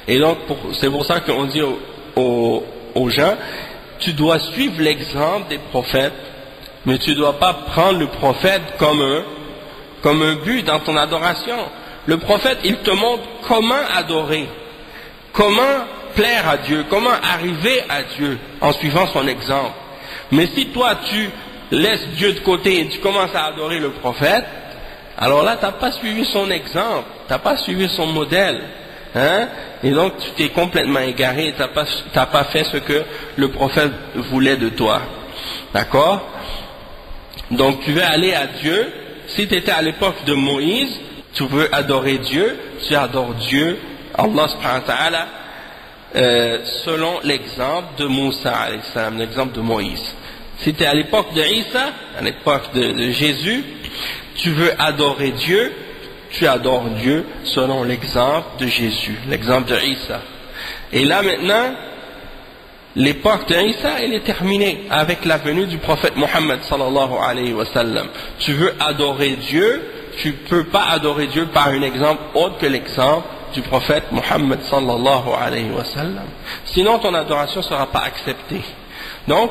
Et donc, c'est pour ça qu'on dit aux gens, tu dois suivre l'exemple des prophètes, mais tu ne dois pas prendre le prophète comme un but dans ton adoration. Le prophète, il te montre comment adorer, comment plaire à Dieu, comment arriver à Dieu en suivant son exemple. Mais si toi, tu laisses Dieu de côté et tu commences à adorer le prophète, alors là, tu n'as pas suivi son exemple, tu n'as pas suivi son modèle. Hein? Et donc, tu t'es complètement égaré, tu n'as pas fait ce que le prophète voulait de toi. D'accord? Donc, tu veux aller à Dieu. Si tu étais à l'époque de Moïse, tu veux adorer Dieu, tu adores Dieu, Allah subhanahu wa ta'ala, selon l'exemple de Moussa, l'exemple de Moïse. Si tu es à l'époque de Isa, à l'époque de Jésus, tu veux adorer Dieu, tu adores Dieu selon l'exemple de Jésus, l'exemple de Isa. Et là maintenant, l'époque de Isa, elle est terminée avec la venue du prophète Mohammed sallallahu alayhi wa sallam. Tu veux adorer Dieu, tu ne peux pas adorer Dieu par un exemple autre que l'exemple du prophète Mohammed sallallahu alayhi wa sallam. Sinon ton adoration ne sera pas acceptée. Donc,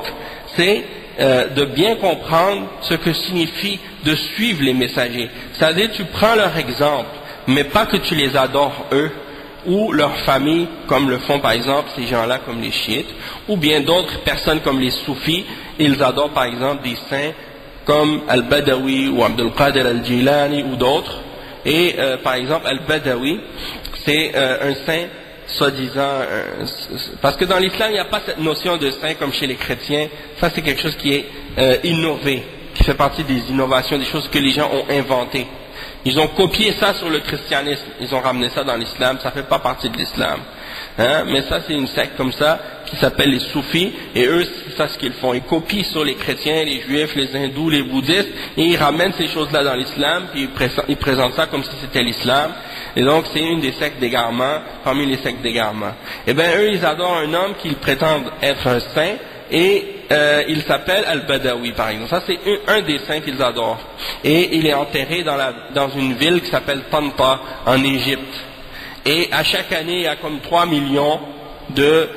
c'est de bien comprendre ce que signifie de suivre les messagers. C'est-à-dire, tu prends leur exemple, mais pas que tu les adores eux, ou leur famille, comme le font par exemple ces gens-là comme les chiites, ou bien d'autres personnes comme les soufis, ils adorent par exemple des saints comme Al-Badawi ou Abdul Qadir Al-Jilani ou d'autres. Et par exemple Al-Badawi, c'est un saint soi-disant, parce que dans l'islam il n'y a pas cette notion de saint comme chez les chrétiens. Ça c'est quelque chose qui est innové, qui fait partie des innovations, des choses que les gens ont inventées. Ils ont copié ça sur le christianisme, ils ont ramené ça dans l'islam, ça ne fait pas partie de l'islam. Hein? Mais ça c'est une secte comme ça qui s'appelle les soufis, et eux c'est ça ce qu'ils font, ils copient sur les chrétiens, les juifs, les hindous, les bouddhistes, et ils ramènent ces choses-là dans l'islam, puis ils présentent ça comme si c'était l'islam. Et donc c'est une des sectes d'égarement, parmi les sectes d'égarement. Et bien eux ils adorent un homme qu'ils prétendent être un saint, et il s'appelle Al-Badawi par exemple. Ça c'est un des saints qu'ils adorent. Et il est enterré dans une ville qui s'appelle Tanta en Égypte. Et à chaque année il y a comme 3 millions de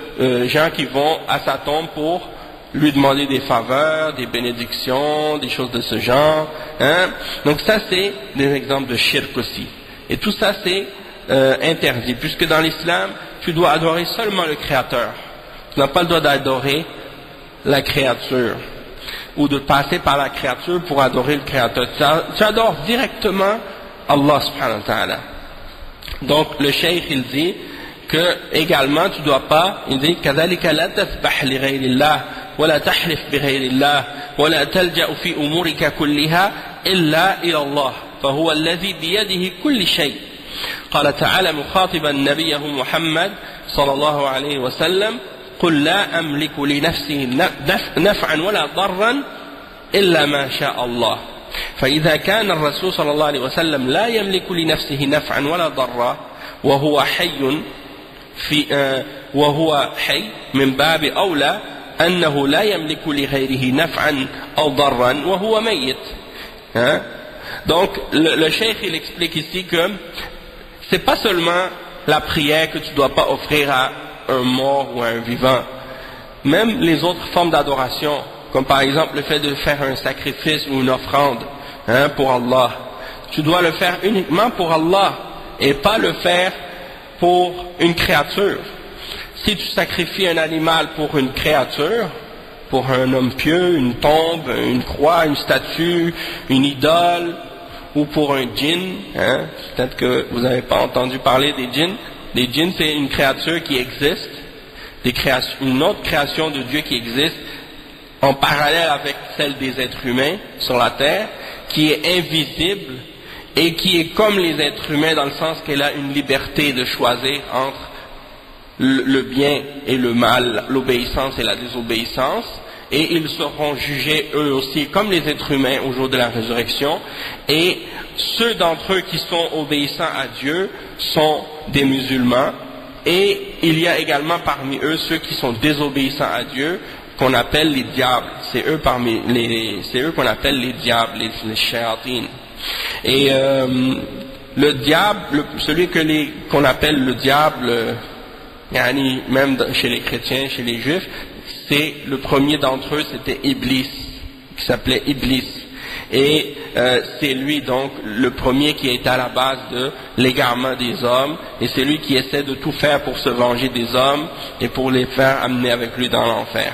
gens qui vont à sa tombe pour lui demander des faveurs, des bénédictions, des choses de ce genre. Hein? Donc ça c'est des exemples de shirk aussi. Et tout ça c'est interdit, puisque dans l'islam tu dois adorer seulement le Créateur. Tu n'as pas le droit d'adorer la créature, ou de passer par la créature pour adorer le Créateur. Tu adores directement Allah subhanahu wa ta'ala. Donc le cheikh il dit que également tu dois pas, il dit كذلك لا تذبح لغير الله ولا تحلف بغير الله ولا تلجأ في أمورك كلها إلا إلى الله فهو الذي بيده كل شيء. قال تعالى مخاطبا نبيه محمد صلى الله عليه وسلم قل لا أملك لنفسي نفعا ولا ضرا إلا ما شاء الله. فإذا كان الرسول صلى الله عليه وسلم لا يملك لنفسه نفعا ولا ضرا وهو حي من باب أولى أنه لا يملك لغيره نفعا أو ضرا وهو ميت. Donc le cheikh il explique ici que c'est pas seulement la prière que tu dois pas offrir à un mort ou à un vivant. Même les autres formes d'adoration, comme par exemple le fait de faire un sacrifice ou une offrande pour Allah, tu dois le faire uniquement pour Allah et pas le faire pour une créature. Si tu sacrifies un animal pour une créature, pour un homme pieux, une tombe, une croix, une statue, une idole, ou pour un djinn, peut-être que vous n'avez pas entendu parler des djinns. Les djinns, c'est une créature qui existe, une autre création de Dieu qui existe, en parallèle avec celle des êtres humains sur la terre, qui est invisible et qui est comme les êtres humains dans le sens qu'elle a une liberté de choisir entre le bien et le mal, l'obéissance et la désobéissance, et ils seront jugés eux aussi comme les êtres humains au jour de la résurrection, et ceux d'entre eux qui sont obéissants à Dieu sont des musulmans, et il y a également parmi eux ceux qui sont désobéissants à Dieu, qu'on appelle les diables. C'est eux qu'on appelle les diables, les shayatines. Et le diable, celui qu'on appelle le diable Même chez les chrétiens, chez les juifs, c'est le premier d'entre eux, c'était Iblis, qui s'appelait Iblis. Et c'est lui donc le premier qui est à la base de l'égarement des hommes, et c'est lui qui essaie de tout faire pour se venger des hommes et pour les faire amener avec lui dans l'enfer.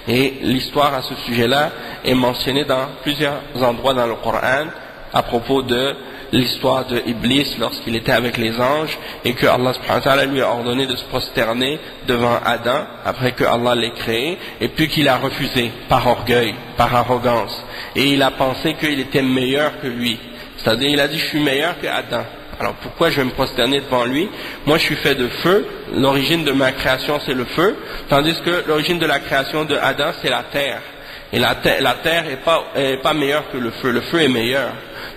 Et l'histoire à ce sujet-là est mentionnée dans plusieurs endroits dans le Coran à propos de l'histoire de Iblis lorsqu'il était avec les anges et que Allah subhanahu wa ta'ala lui a ordonné de se prosterner devant Adam après que Allah l'ait créé, et puis qu'il a refusé par orgueil, par arrogance, et il a pensé qu'il était meilleur que lui, c'est-à-dire il a dit je suis meilleur que Adam, alors pourquoi je vais me prosterner devant lui? Moi je suis fait de feu, l'origine de ma création c'est le feu, tandis que l'origine de la création de Adam c'est la terre, et la terre est pas meilleure que le feu est meilleur.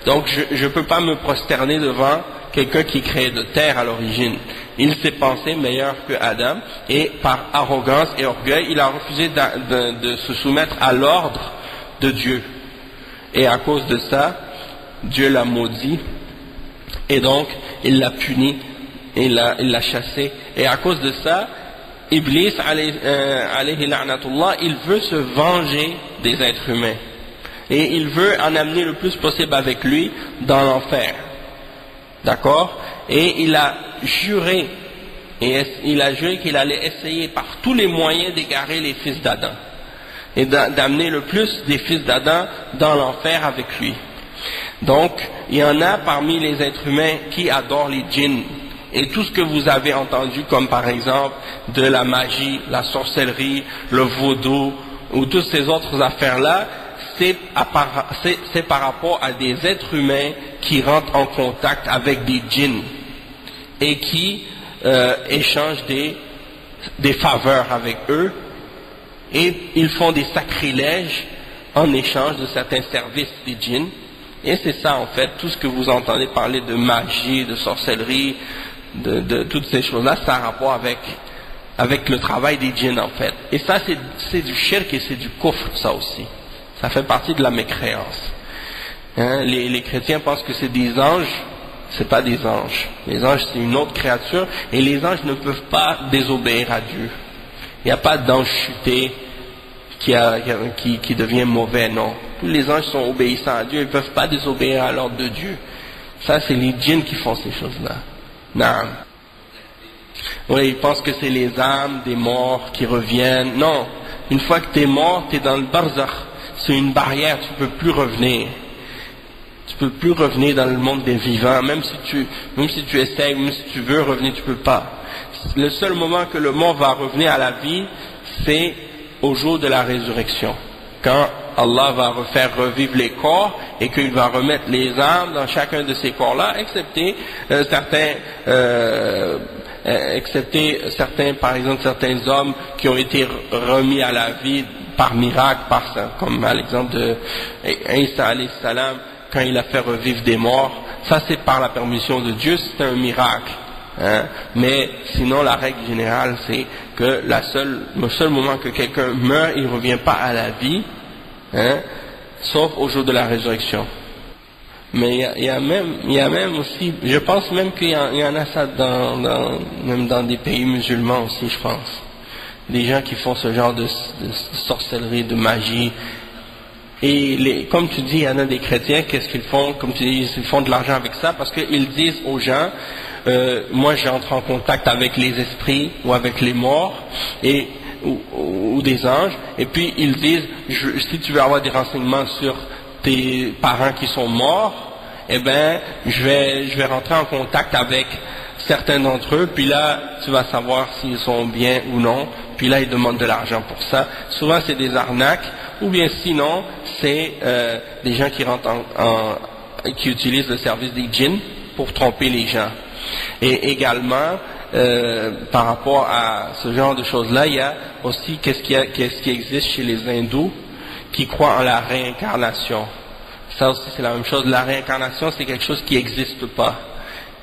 Donc je ne peux pas me prosterner devant quelqu'un qui crée de terre à l'origine. Il s'est pensé meilleur que Adam, et par arrogance et orgueil, il a refusé de se soumettre à l'ordre de Dieu. Et à cause de ça, Dieu l'a maudit, et donc il l'a puni, et il l'a chassé. Et à cause de ça, Iblis, alayhi la'natullah, il veut se venger des êtres humains. Et il veut en amener le plus possible avec lui dans l'enfer. D'accord? Et il a juré qu'il allait essayer par tous les moyens d'égarer les fils d'Adam. Et d'amener le plus des fils d'Adam dans l'enfer avec lui. Donc, il y en a parmi les êtres humains qui adorent les djinns. Et tout ce que vous avez entendu, comme par exemple de la magie, la sorcellerie, le vaudou, ou toutes ces autres affaires-là, c'est par rapport à des êtres humains qui rentrent en contact avec des djinns et qui échangent des faveurs avec eux, et ils font des sacrilèges en échange de certains services des djinns. Et c'est ça en fait, tout ce que vous entendez parler de magie, de sorcellerie, de toutes ces choses-là, ça a rapport avec le travail des djinns en fait. Et ça c'est du shirk et c'est du kufr, ça aussi. Ça fait partie de la mécréance. Les chrétiens pensent que c'est des anges, c'est pas des anges. Les anges c'est une autre créature, et les anges ne peuvent pas désobéir à Dieu. Il n'y a pas d'ange chuté qui devient mauvais, non. Tous les anges sont obéissants à Dieu, ils ne peuvent pas désobéir à l'ordre de Dieu. Ça c'est les djinns qui font ces choses-là. Non. Oui, ils pensent que c'est les âmes des morts qui reviennent. Non, une fois que tu es mort, tu es dans le barzakh. C'est une barrière, tu ne peux plus revenir. Tu ne peux plus revenir dans le monde des vivants, même si tu essaies, même si tu veux revenir, tu ne peux pas. Le seul moment que le mort va revenir à la vie, c'est au jour de la résurrection. Quand Allah va refaire revivre les corps et qu'il va remettre les âmes dans chacun de ces corps-là, excepté certains, par exemple, certains hommes qui ont été remis à la vie par miracle, comme à l'exemple de Isa alayhi salam, quand il a fait revivre des morts. Ça c'est par la permission de Dieu, c'est un miracle. Mais sinon la règle générale c'est que le seul moment que quelqu'un meurt, il ne revient pas à la vie, sauf au jour de la résurrection. Mais il y a même aussi, je pense même qu'il y en a ça même dans des pays musulmans aussi, je pense. Des gens qui font ce genre de sorcellerie, de magie. Et comme tu dis, il y en a des chrétiens, qu'est-ce qu'ils font? Comme tu dis, ils font de l'argent avec ça parce qu'ils disent aux gens, moi j'entre en contact avec les esprits ou avec les morts ou des anges, et puis ils disent, si tu veux avoir des renseignements sur tes parents qui sont morts, eh ben je vais rentrer en contact avec certains d'entre eux, puis là tu vas savoir s'ils sont bien ou non, puis là ils demandent de l'argent pour ça. Souvent c'est des arnaques, ou bien sinon c'est des gens qui rentrent qui utilisent le service des djinns pour tromper les gens. Et également par rapport à ce genre de choses là, il y a aussi qu'est-ce qui existe chez les hindous qui croient en la réincarnation. Ça aussi c'est la même chose. La réincarnation c'est quelque chose qui n'existe pas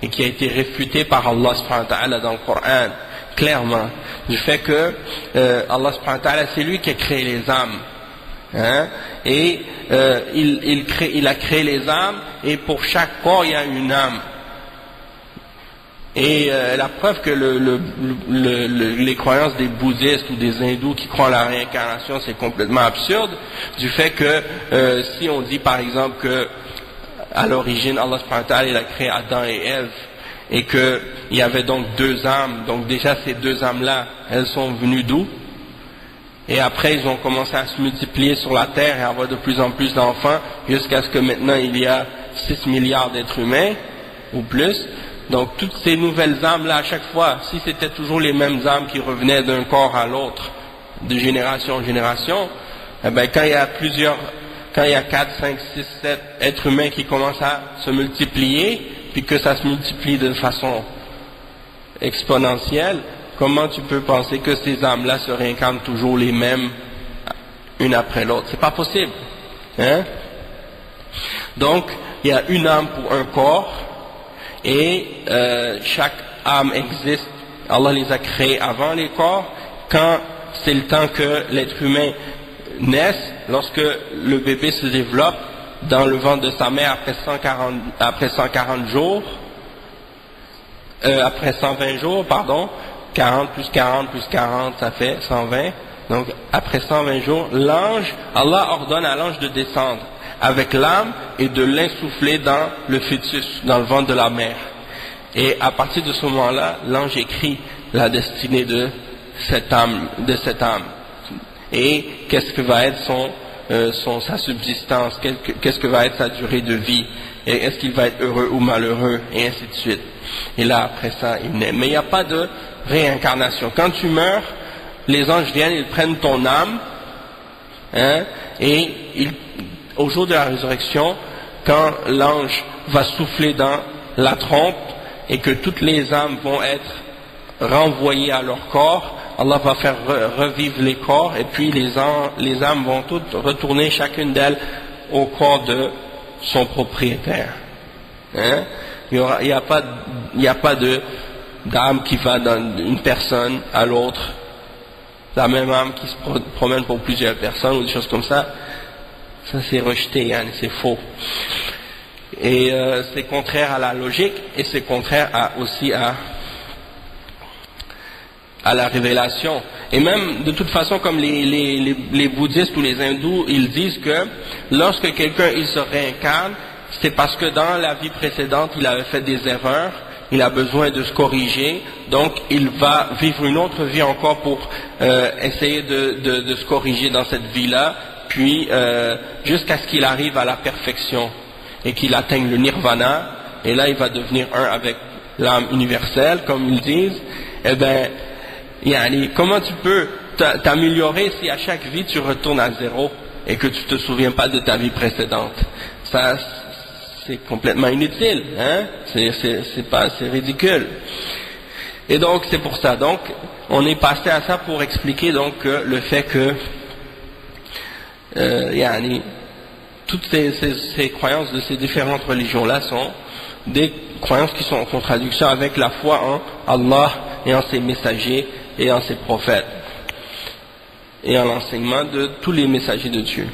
et qui a été réfuté par Allah subhanahu wa ta'ala dans le Coran, clairement, du fait que Allah subhanahu wa ta'ala c'est lui qui a créé les âmes, et il a créé les âmes, et pour chaque corps il y a une âme. Et la preuve que les croyances des bouddhistes ou des hindous qui croient à la réincarnation, c'est complètement absurde, du fait que si on dit par exemple que à l'origine Allah subhanahu wa ta'ala il a créé Adam et Ève et qu'il y avait donc deux âmes, donc déjà ces deux âmes-là, elles sont venues d'où? Et après ils ont commencé à se multiplier sur la terre et à avoir de plus en plus d'enfants jusqu'à ce que maintenant il y a 6 milliards d'êtres humains ou plus. Donc toutes ces nouvelles âmes-là, à chaque fois, si c'était toujours les mêmes âmes qui revenaient d'un corps à l'autre, de génération en génération, eh bien, quand il y a 4, 5, 6, 7 êtres humains qui commencent à se multiplier, puis que ça se multiplie de façon exponentielle, comment tu peux penser que ces âmes-là se réincarnent toujours les mêmes, une après l'autre? C'est pas possible. Hein? Donc, il y a une âme pour un corps, et chaque âme existe, Allah les a créés avant les corps. Quand c'est le temps que l'être humain naisse, lorsque le bébé se développe dans le ventre de sa mère après 120 jours, 40 plus 40 plus 40 ça fait 120, donc après 120 jours, Allah ordonne à l'ange de descendre avec l'âme et de l'insuffler dans le fœtus, dans le ventre de la mère. Et à partir de ce moment-là, l'ange écrit la destinée de cette âme. Et qu'est-ce que va être sa subsistance, qu'est-ce que va être sa durée de vie, et est-ce qu'il va être heureux ou malheureux, et ainsi de suite. Et là, après ça, il naît. Mais il n'y a pas de réincarnation. Quand tu meurs, les anges viennent, ils prennent ton âme, hein, et au jour de la résurrection, quand l'ange va souffler dans la trompe et que toutes les âmes vont être renvoyées à leur corps, Allah va faire revivre les corps et puis les âmes vont toutes retourner chacune d'elles au corps de son propriétaire. Hein? Il n'y a pas d'âme qui va d'une personne à l'autre, la même âme qui se promène pour plusieurs personnes ou des choses comme ça. Ça c'est rejeté, hein, c'est faux. Et c'est contraire à la logique et c'est contraire aussi à la révélation. Et même de toute façon, comme les bouddhistes ou les hindous, ils disent que lorsque quelqu'un il se réincarne, c'est parce que dans la vie précédente il avait fait des erreurs, il a besoin de se corriger, donc il va vivre une autre vie encore pour essayer de se corriger dans cette vie-là, puis jusqu'à ce qu'il arrive à la perfection et qu'il atteigne le nirvana, et là il va devenir un avec l'âme universelle, comme ils disent. Eh bien, comment tu peux t'améliorer si à chaque vie tu retournes à zéro et que tu te souviens pas de ta vie précédente? Ça, c'est complètement inutile, hein? C'est ridicule. Et donc c'est pour ça. Donc on est passé à ça pour expliquer donc le fait que toutes ces croyances de ces différentes religions-là sont des croyances qui sont en contradiction avec la foi en Allah et en ses messagers et en ses prophètes et en l'enseignement de tous les messagers de Dieu.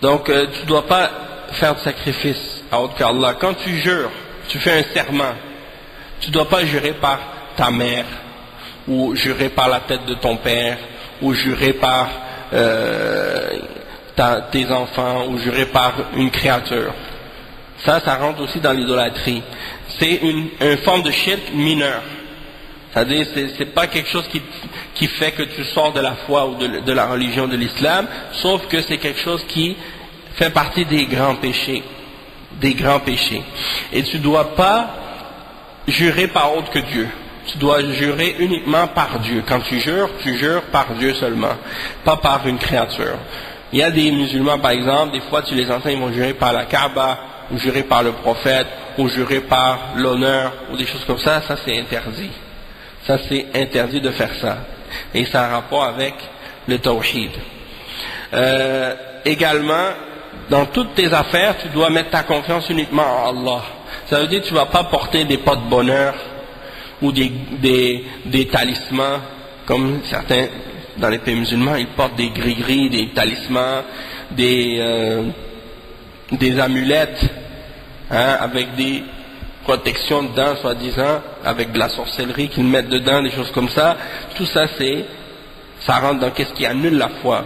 Donc tu ne dois pas faire de sacrifice à autre qu'Allah. Quand tu jures, tu fais un serment, tu ne dois pas jurer par ta mère ou jurer par la tête de ton père ou jurer par tes enfants ou jurer par une créature. Ça rentre aussi dans l'idolâtrie. C'est une forme de shirk mineur. C'est-à-dire, c'est pas quelque chose qui fait que tu sors de la foi ou de la religion de l'islam, sauf que c'est quelque chose qui fait partie des grands péchés. Des grands péchés. Et tu dois pas jurer par autre que Dieu. Tu dois jurer uniquement par Dieu. Quand tu jures par Dieu seulement, pas par une créature. Il y a des musulmans, par exemple, des fois tu les entends, ils vont jurer par la Kaaba, ou jurer par le prophète, ou jurer par l'honneur, ou des choses comme ça. Ça c'est interdit. Ça c'est interdit de faire ça. Et ça a rapport avec le tawhid. Également, dans toutes tes affaires, tu dois mettre ta confiance uniquement en Allah. Ça veut dire que tu ne vas pas porter des porte-bonheur ou des talismans, comme certains dans les pays musulmans, ils portent des gris-gris, des talismans, des amulettes, hein, avec des protection dedans, soi-disant, avec de la sorcellerie qu'ils mettent dedans, des choses comme ça, tout ça ça rentre dans qu'est-ce qui annule la foi.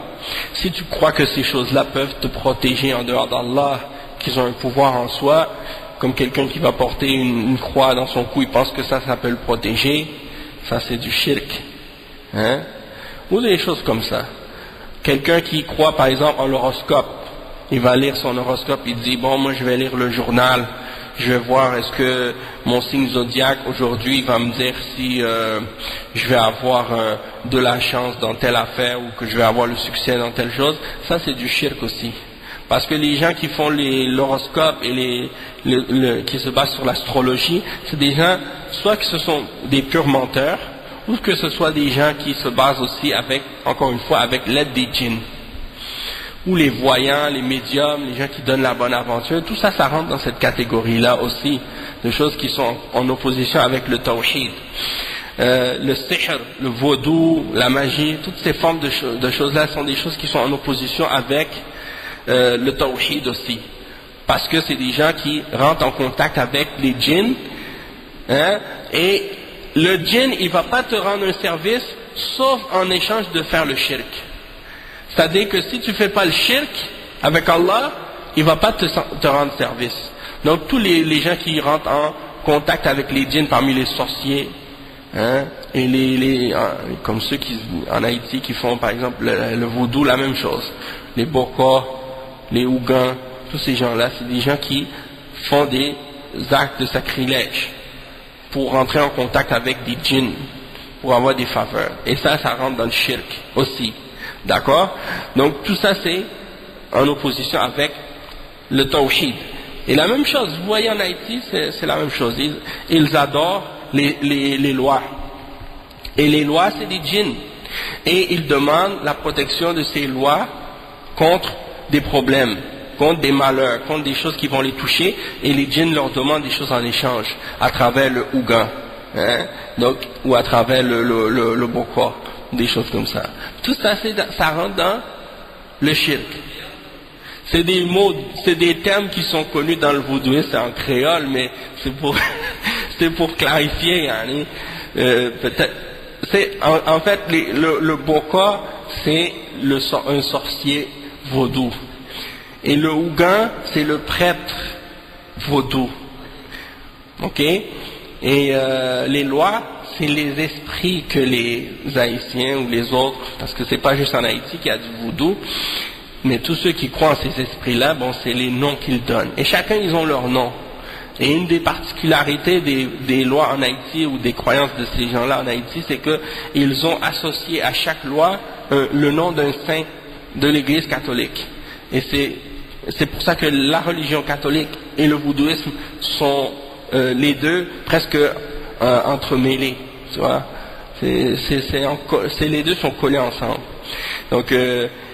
Si tu crois que ces choses-là peuvent te protéger en dehors d'Allah, qu'ils ont un pouvoir en soi, comme quelqu'un qui va porter une croix dans son cou, il pense que ça peut le protéger, ça c'est du shirk. Hein? Ou des choses comme ça. Quelqu'un qui croit par exemple en l'horoscope, il va lire son horoscope, il dit bon moi je vais lire le journal, je vais voir est-ce que mon signe zodiaque aujourd'hui va me dire si je vais avoir de la chance dans telle affaire ou que je vais avoir le succès dans telle chose. Ça c'est du shirk aussi. Parce que les gens qui font l'horoscope et qui se basent sur l'astrologie, c'est des gens soit que ce sont des purs menteurs ou que ce soit des gens qui se basent aussi encore une fois, avec l'aide des djinns. Ou les voyants, les médiums, les gens qui donnent la bonne aventure, tout ça, ça rentre dans cette catégorie-là aussi, de choses qui sont en opposition avec le tawhid. Le sihr, le vaudou, la magie, toutes ces formes de choses-là sont des choses qui sont en opposition avec le tawhid aussi. Parce que c'est des gens qui rentrent en contact avec les djinns, hein, et le djinn, il va pas te rendre un service, sauf en échange de faire le shirk. C'est-à-dire que si tu fais pas le shirk avec Allah, il va pas te rendre service. Donc tous les gens qui rentrent en contact avec les djinns parmi les sorciers, hein, et comme ceux en Haïti qui font par exemple le vaudou, la même chose. Les Bokas, les Ougans, tous ces gens-là, c'est des gens qui font des actes de sacrilège pour rentrer en contact avec des djinns, pour avoir des faveurs. Et ça rentre dans le shirk aussi. D'accord? Donc tout ça c'est en opposition avec le tawhid. Et la même chose, vous voyez en Haïti, c'est la même chose. Ils adorent les lois. Et les lois c'est des djinns. Et ils demandent la protection de ces lois contre des problèmes, contre des malheurs, contre des choses qui vont les toucher. Et les djinns leur demandent des choses en échange, à travers le Ougan, hein? Donc, ou à travers le Bokor, des choses comme ça. Tout ça, ça rentre dans le shirk. C'est des mots, c'est des termes qui sont connus dans le vaudouisme, c'est en créole, mais c'est pour clarifier, hein, peut-être. En fait, le Boka, c'est un sorcier vaudou. Et le Ougan, c'est le prêtre vaudou. Ok? Et les lois, c'est les esprits que les Haïtiens ou les autres, parce que c'est pas juste en Haïti qu'il y a du vaudou, mais tous ceux qui croient en ces esprits-là, bon, c'est les noms qu'ils donnent. Et chacun, ils ont leur nom. Et une des particularités des lois en Haïti ou des croyances de ces gens-là en Haïti, c'est qu'ils ont associé à chaque loi le nom d'un saint de l'Église catholique. Et c'est pour ça que la religion catholique et le vaudouisme sont les deux presque entremêlés. Tu vois, les deux sont collés ensemble. Donc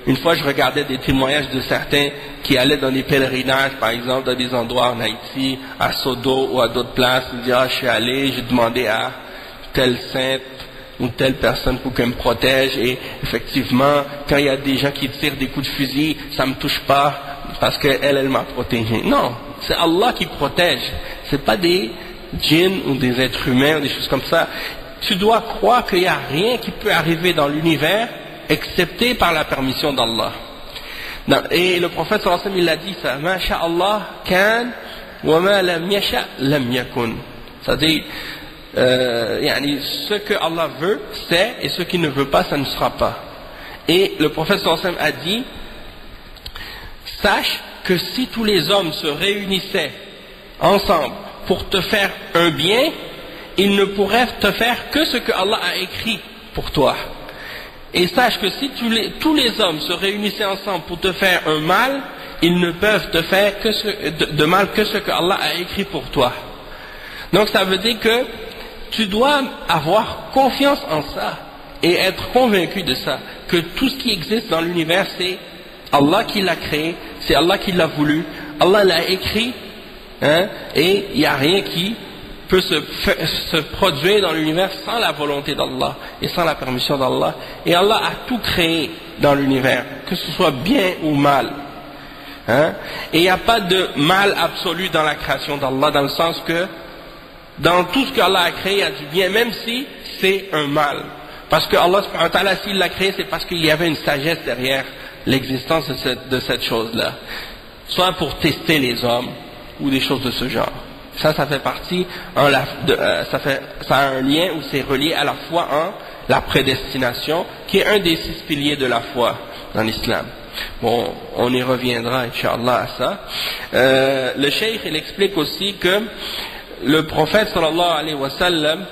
une fois je regardais des témoignages de certains qui allaient dans des pèlerinages, par exemple dans des endroits en Haïti, à Sodo ou à d'autres places, ils disaient je suis allé, j'ai demandé à telle sainte ou telle personne pour qu'elle me protège, et effectivement quand il y a des gens qui tirent des coups de fusil, ça me touche pas parce qu'elle m'a protégé. Non, c'est Allah qui protège, c'est pas des djinns ou des êtres humains ou des choses comme ça. Tu dois croire qu'il n'y a rien qui peut arriver dans l'univers excepté par la permission d'Allah. Et le prophète sallallahu alayhi wa sallam, il a dit ça, ma sha Allah kan wa ma lam yasha lam yakun. C'est-à-dire ce que Allah veut c'est, et ce qu'il ne veut pas ça ne sera pas. Et le prophète sallallahu alayhi wa sallam a dit, sache que si tous les hommes se réunissaient ensemble pour te faire un bien, ils ne pourraient te faire que ce que Allah a écrit pour toi. Et sache que si tous les hommes se réunissaient ensemble pour te faire un mal, ils ne peuvent te faire de mal que ce que Allah a écrit pour toi. Donc ça veut dire que tu dois avoir confiance en ça et être convaincu de ça, que tout ce qui existe dans l'univers c'est Allah qui l'a créé, c'est Allah qui l'a voulu, Allah l'a écrit, hein, et il n'y a rien qui peut se produire dans l'univers sans la volonté d'Allah et sans la permission d'Allah. Et Allah a tout créé dans l'univers, que ce soit bien ou mal. Hein? Et il n'y a pas de mal absolu dans la création d'Allah, dans le sens que dans tout ce qu'Allah a créé, il y a du bien, même si c'est un mal. Parce que Allah subhanahu wa ta'ala, s'il l'a créé, c'est parce qu'il y avait une sagesse derrière l'existence de cette chose-là. Soit pour tester les hommes, ou des choses de ce genre. Ça fait partie, ça a un lien où c'est relié à la foi en la prédestination, qui est un des 6 piliers de la foi dans l'islam. Bon, on y reviendra, Inch'Allah, à ça. Le cheikh, il explique aussi que le prophète, sallallahu alayhi wa sallam,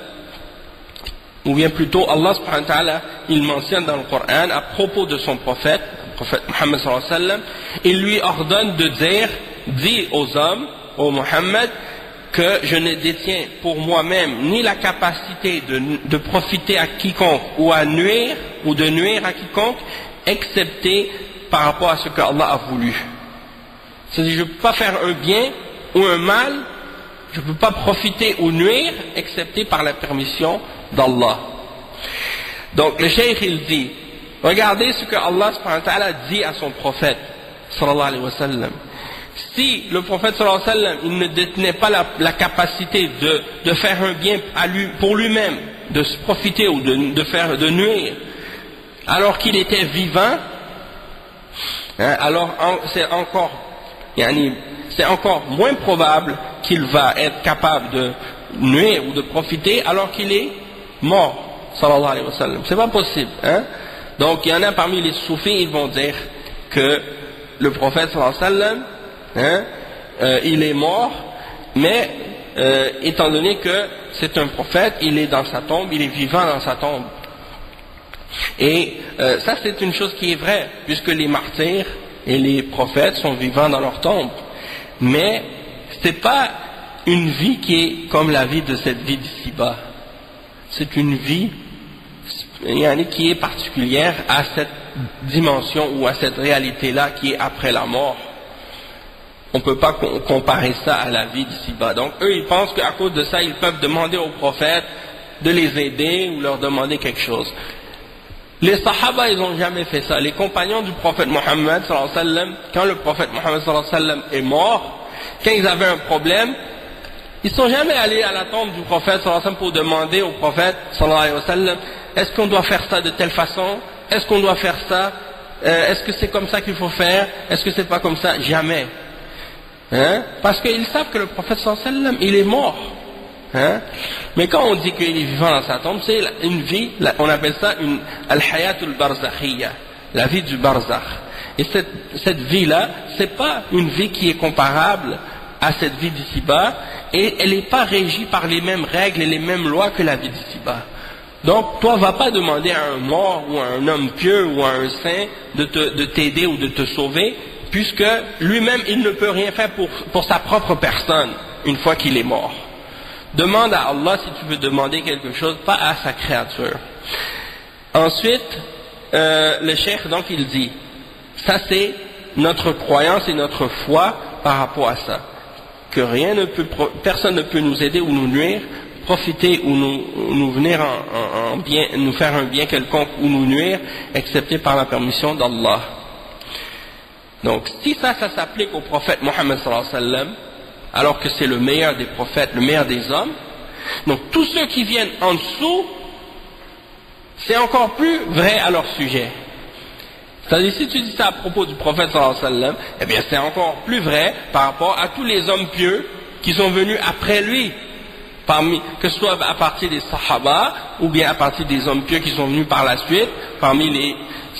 ou bien plutôt, Allah subhanahu wa ta'ala, il mentionne dans le Coran, à propos de son prophète, le prophète Muhammad sallallahu alayhi wa sallam, il lui ordonne de dire, dis aux hommes, ô Muhammad, que je ne détiens pour moi-même ni la capacité de profiter à quiconque ou de nuire à quiconque, excepté par rapport à ce que Allah a voulu. C'est-à-dire, je ne peux pas faire un bien ou un mal, je ne peux pas profiter ou nuire, excepté par la permission d'Allah. Donc le cheikh il dit, regardez ce que Allah subhanahu wa ta'ala dit à son prophète sallallahu alayhi wa sallam. Si le prophète sallallahu alayhi wa sallam, il ne détenait pas la capacité de faire un bien pour lui-même, de se profiter ou de nuire, alors qu'il était vivant, alors c'est encore moins probable qu'il va être capable de nuire ou de profiter alors qu'il est mort, sallallahu alayhi wa sallam. C'est pas possible, hein? Donc il y en a parmi les soufis, ils vont dire que le prophète sallallahu alayhi wa sallam, il est mort, mais étant donné que c'est un prophète, il est dans sa tombe, il est vivant dans sa tombe. Et ça c'est une chose qui est vraie, puisque les martyrs et les prophètes sont vivants dans leur tombe. Mais c'est pas une vie qui est comme la vie de cette vie d'ici-bas. C'est une vie qui est particulière à cette dimension ou à cette réalité-là qui est après la mort. On ne peut pas comparer ça à la vie d'ici-bas. Donc eux, ils pensent qu'à cause de ça, ils peuvent demander aux prophètes de les aider ou leur demander quelque chose. Les Sahaba, ils n'ont jamais fait ça. Les compagnons du prophète Mohammed, sallallahu alayhi wa sallam, quand le prophète Mohammed sallallahu alayhi wa sallam est mort, quand ils avaient un problème, ils ne sont jamais allés à la tombe du prophète sallallahu alayhi wa sallam pour demander au prophète sallallahu alayhi wa sallam, est-ce qu'on doit faire ça de telle façon? Est-ce qu'on doit faire ça? Est-ce que c'est comme ça qu'il faut faire? Est-ce que c'est pas comme ça? Jamais. Hein? Parce qu'ils savent que le prophète sallallahu alayhi wa sallam, il est mort. Hein? Mais quand on dit qu'il est vivant dans sa tombe, c'est une vie, on appelle ça une al-hayatul barzakhiyya, la vie du barzakh. Et cette vie-là, c'est pas une vie qui est comparable à cette vie d'ici-bas, et elle n'est pas régie par les mêmes règles et les mêmes lois que la vie d'ici-bas. Donc, toi, va pas demander à un mort ou à un homme pieux ou à un saint de t'aider ou de te sauver, puisque lui-même, il ne peut rien faire pour sa propre personne, une fois qu'il est mort. Demande à Allah si tu veux demander quelque chose, pas à sa créature. Ensuite, le cheikh, donc, il dit, ça c'est notre croyance et notre foi par rapport à ça. Que personne ne peut nous aider ou nous nuire, profiter ou nous venir en bien, nous faire un bien quelconque ou nous nuire, excepté par la permission d'Allah. Donc, si ça s'applique au prophète Mohammed sallallahu alayhi wa sallam, alors que c'est le meilleur des prophètes, le meilleur des hommes, donc tous ceux qui viennent en dessous, c'est encore plus vrai à leur sujet. C'est-à-dire, si tu dis ça à propos du prophète sallallahu alayhi wa sallam, eh bien c'est encore plus vrai par rapport à tous les hommes pieux qui sont venus après lui, que ce soit à partir des sahaba ou bien à partir des hommes pieux qui sont venus par la suite, parmi les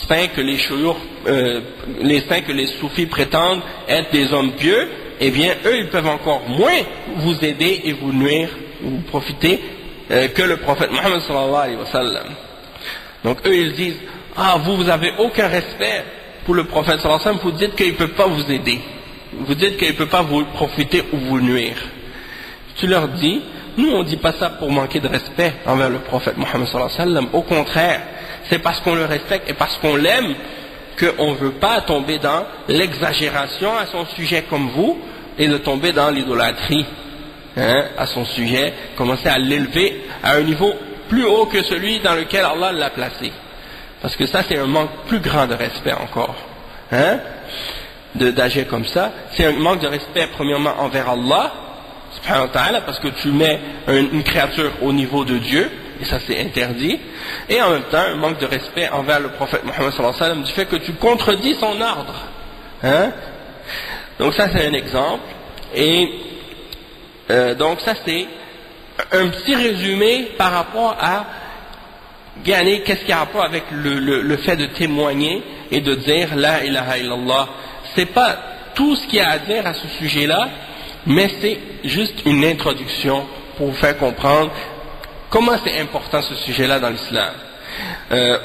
saints que les soufis prétendent être des hommes pieux, eh bien eux ils peuvent encore moins vous aider et vous nuire ou vous profiter que le prophète Mohammed sallallahu alayhi wa sallam. Donc eux ils disent, vous avez aucun respect pour le prophète sallallahu alayhi wa sallam, vous dites qu'il ne peut pas vous aider, vous dites qu'il ne peut pas vous profiter ou vous nuire. Tu leur dis, nous on ne dit pas ça pour manquer de respect envers le prophète Mohammed sallallahu alayhi wa sallam, au contraire, c'est parce qu'on le respecte et parce qu'on l'aime qu'on ne veut pas tomber dans l'exagération à son sujet comme vous et de tomber dans l'idolâtrie à son sujet, commencer à l'élever à un niveau plus haut que celui dans lequel Allah l'a placé. Parce que ça c'est un manque plus grand de respect encore. D'agir comme ça, c'est un manque de respect premièrement envers Allah subhanahu wa ta'ala, parce que tu mets une créature au niveau de Dieu, et ça c'est interdit, et en même temps un manque de respect envers le prophète Mohammed sallallahu alayhi wa sallam du fait que tu contredis son ordre. Hein? Donc ça c'est un exemple, et donc ça c'est un petit résumé par rapport à gagner qu'est-ce qu'il y a rapport avec le fait de témoigner et de dire la ilaha illallah. C'est pas tout ce qu'il y a à dire à ce sujet-là, mais c'est juste une introduction pour vous faire comprendre comment c'est important ce sujet-là dans l'islam.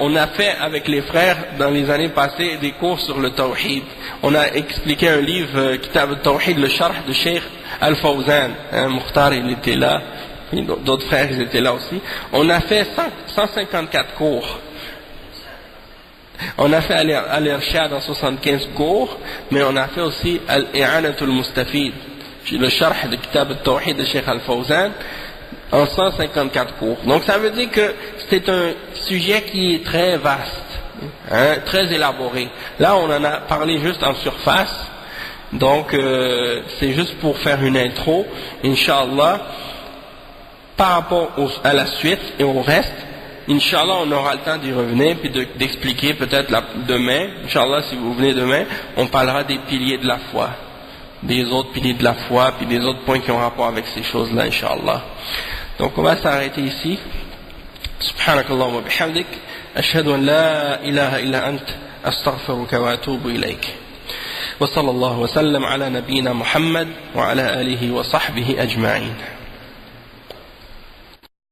On a fait avec les frères dans les années passées des cours sur le tawhid. On a expliqué un livre, Kitab al-Tawhid, le Sharh de Cheikh Al-Fawzan. Mukhtar il était là, d'autres frères ils étaient là aussi. On a fait 154 cours. On a fait Al-Irshad en 75 cours, mais on a fait aussi Al-I'anatul Mustafid, le Sharh de Kitab al-Tawhid de Cheikh Al-Fawzan, en 154 cours. Donc ça veut dire que c'est un sujet qui est très vaste, hein, très élaboré. Là on en a parlé juste en surface, donc c'est juste pour faire une intro, Inch'Allah, par rapport à la suite et au reste. Inch'Allah on aura le temps d'y revenir puis d'expliquer peut-être demain, Inch'Allah si vous venez demain, on parlera des piliers de la foi, des autres piliers de la foi puis des autres points qui ont rapport avec ces choses-là, Inch'Allah. Donc on va s'arrêter ici. Subhanakallahumma wa bihamdik, ashhadu an la ilaha illa ant, astaghfiruka wa atubu ilayk. Wa sallallahu wa sallam ala nabiyyina Muhammad wa ala alihi wa sahbihi ajma'in.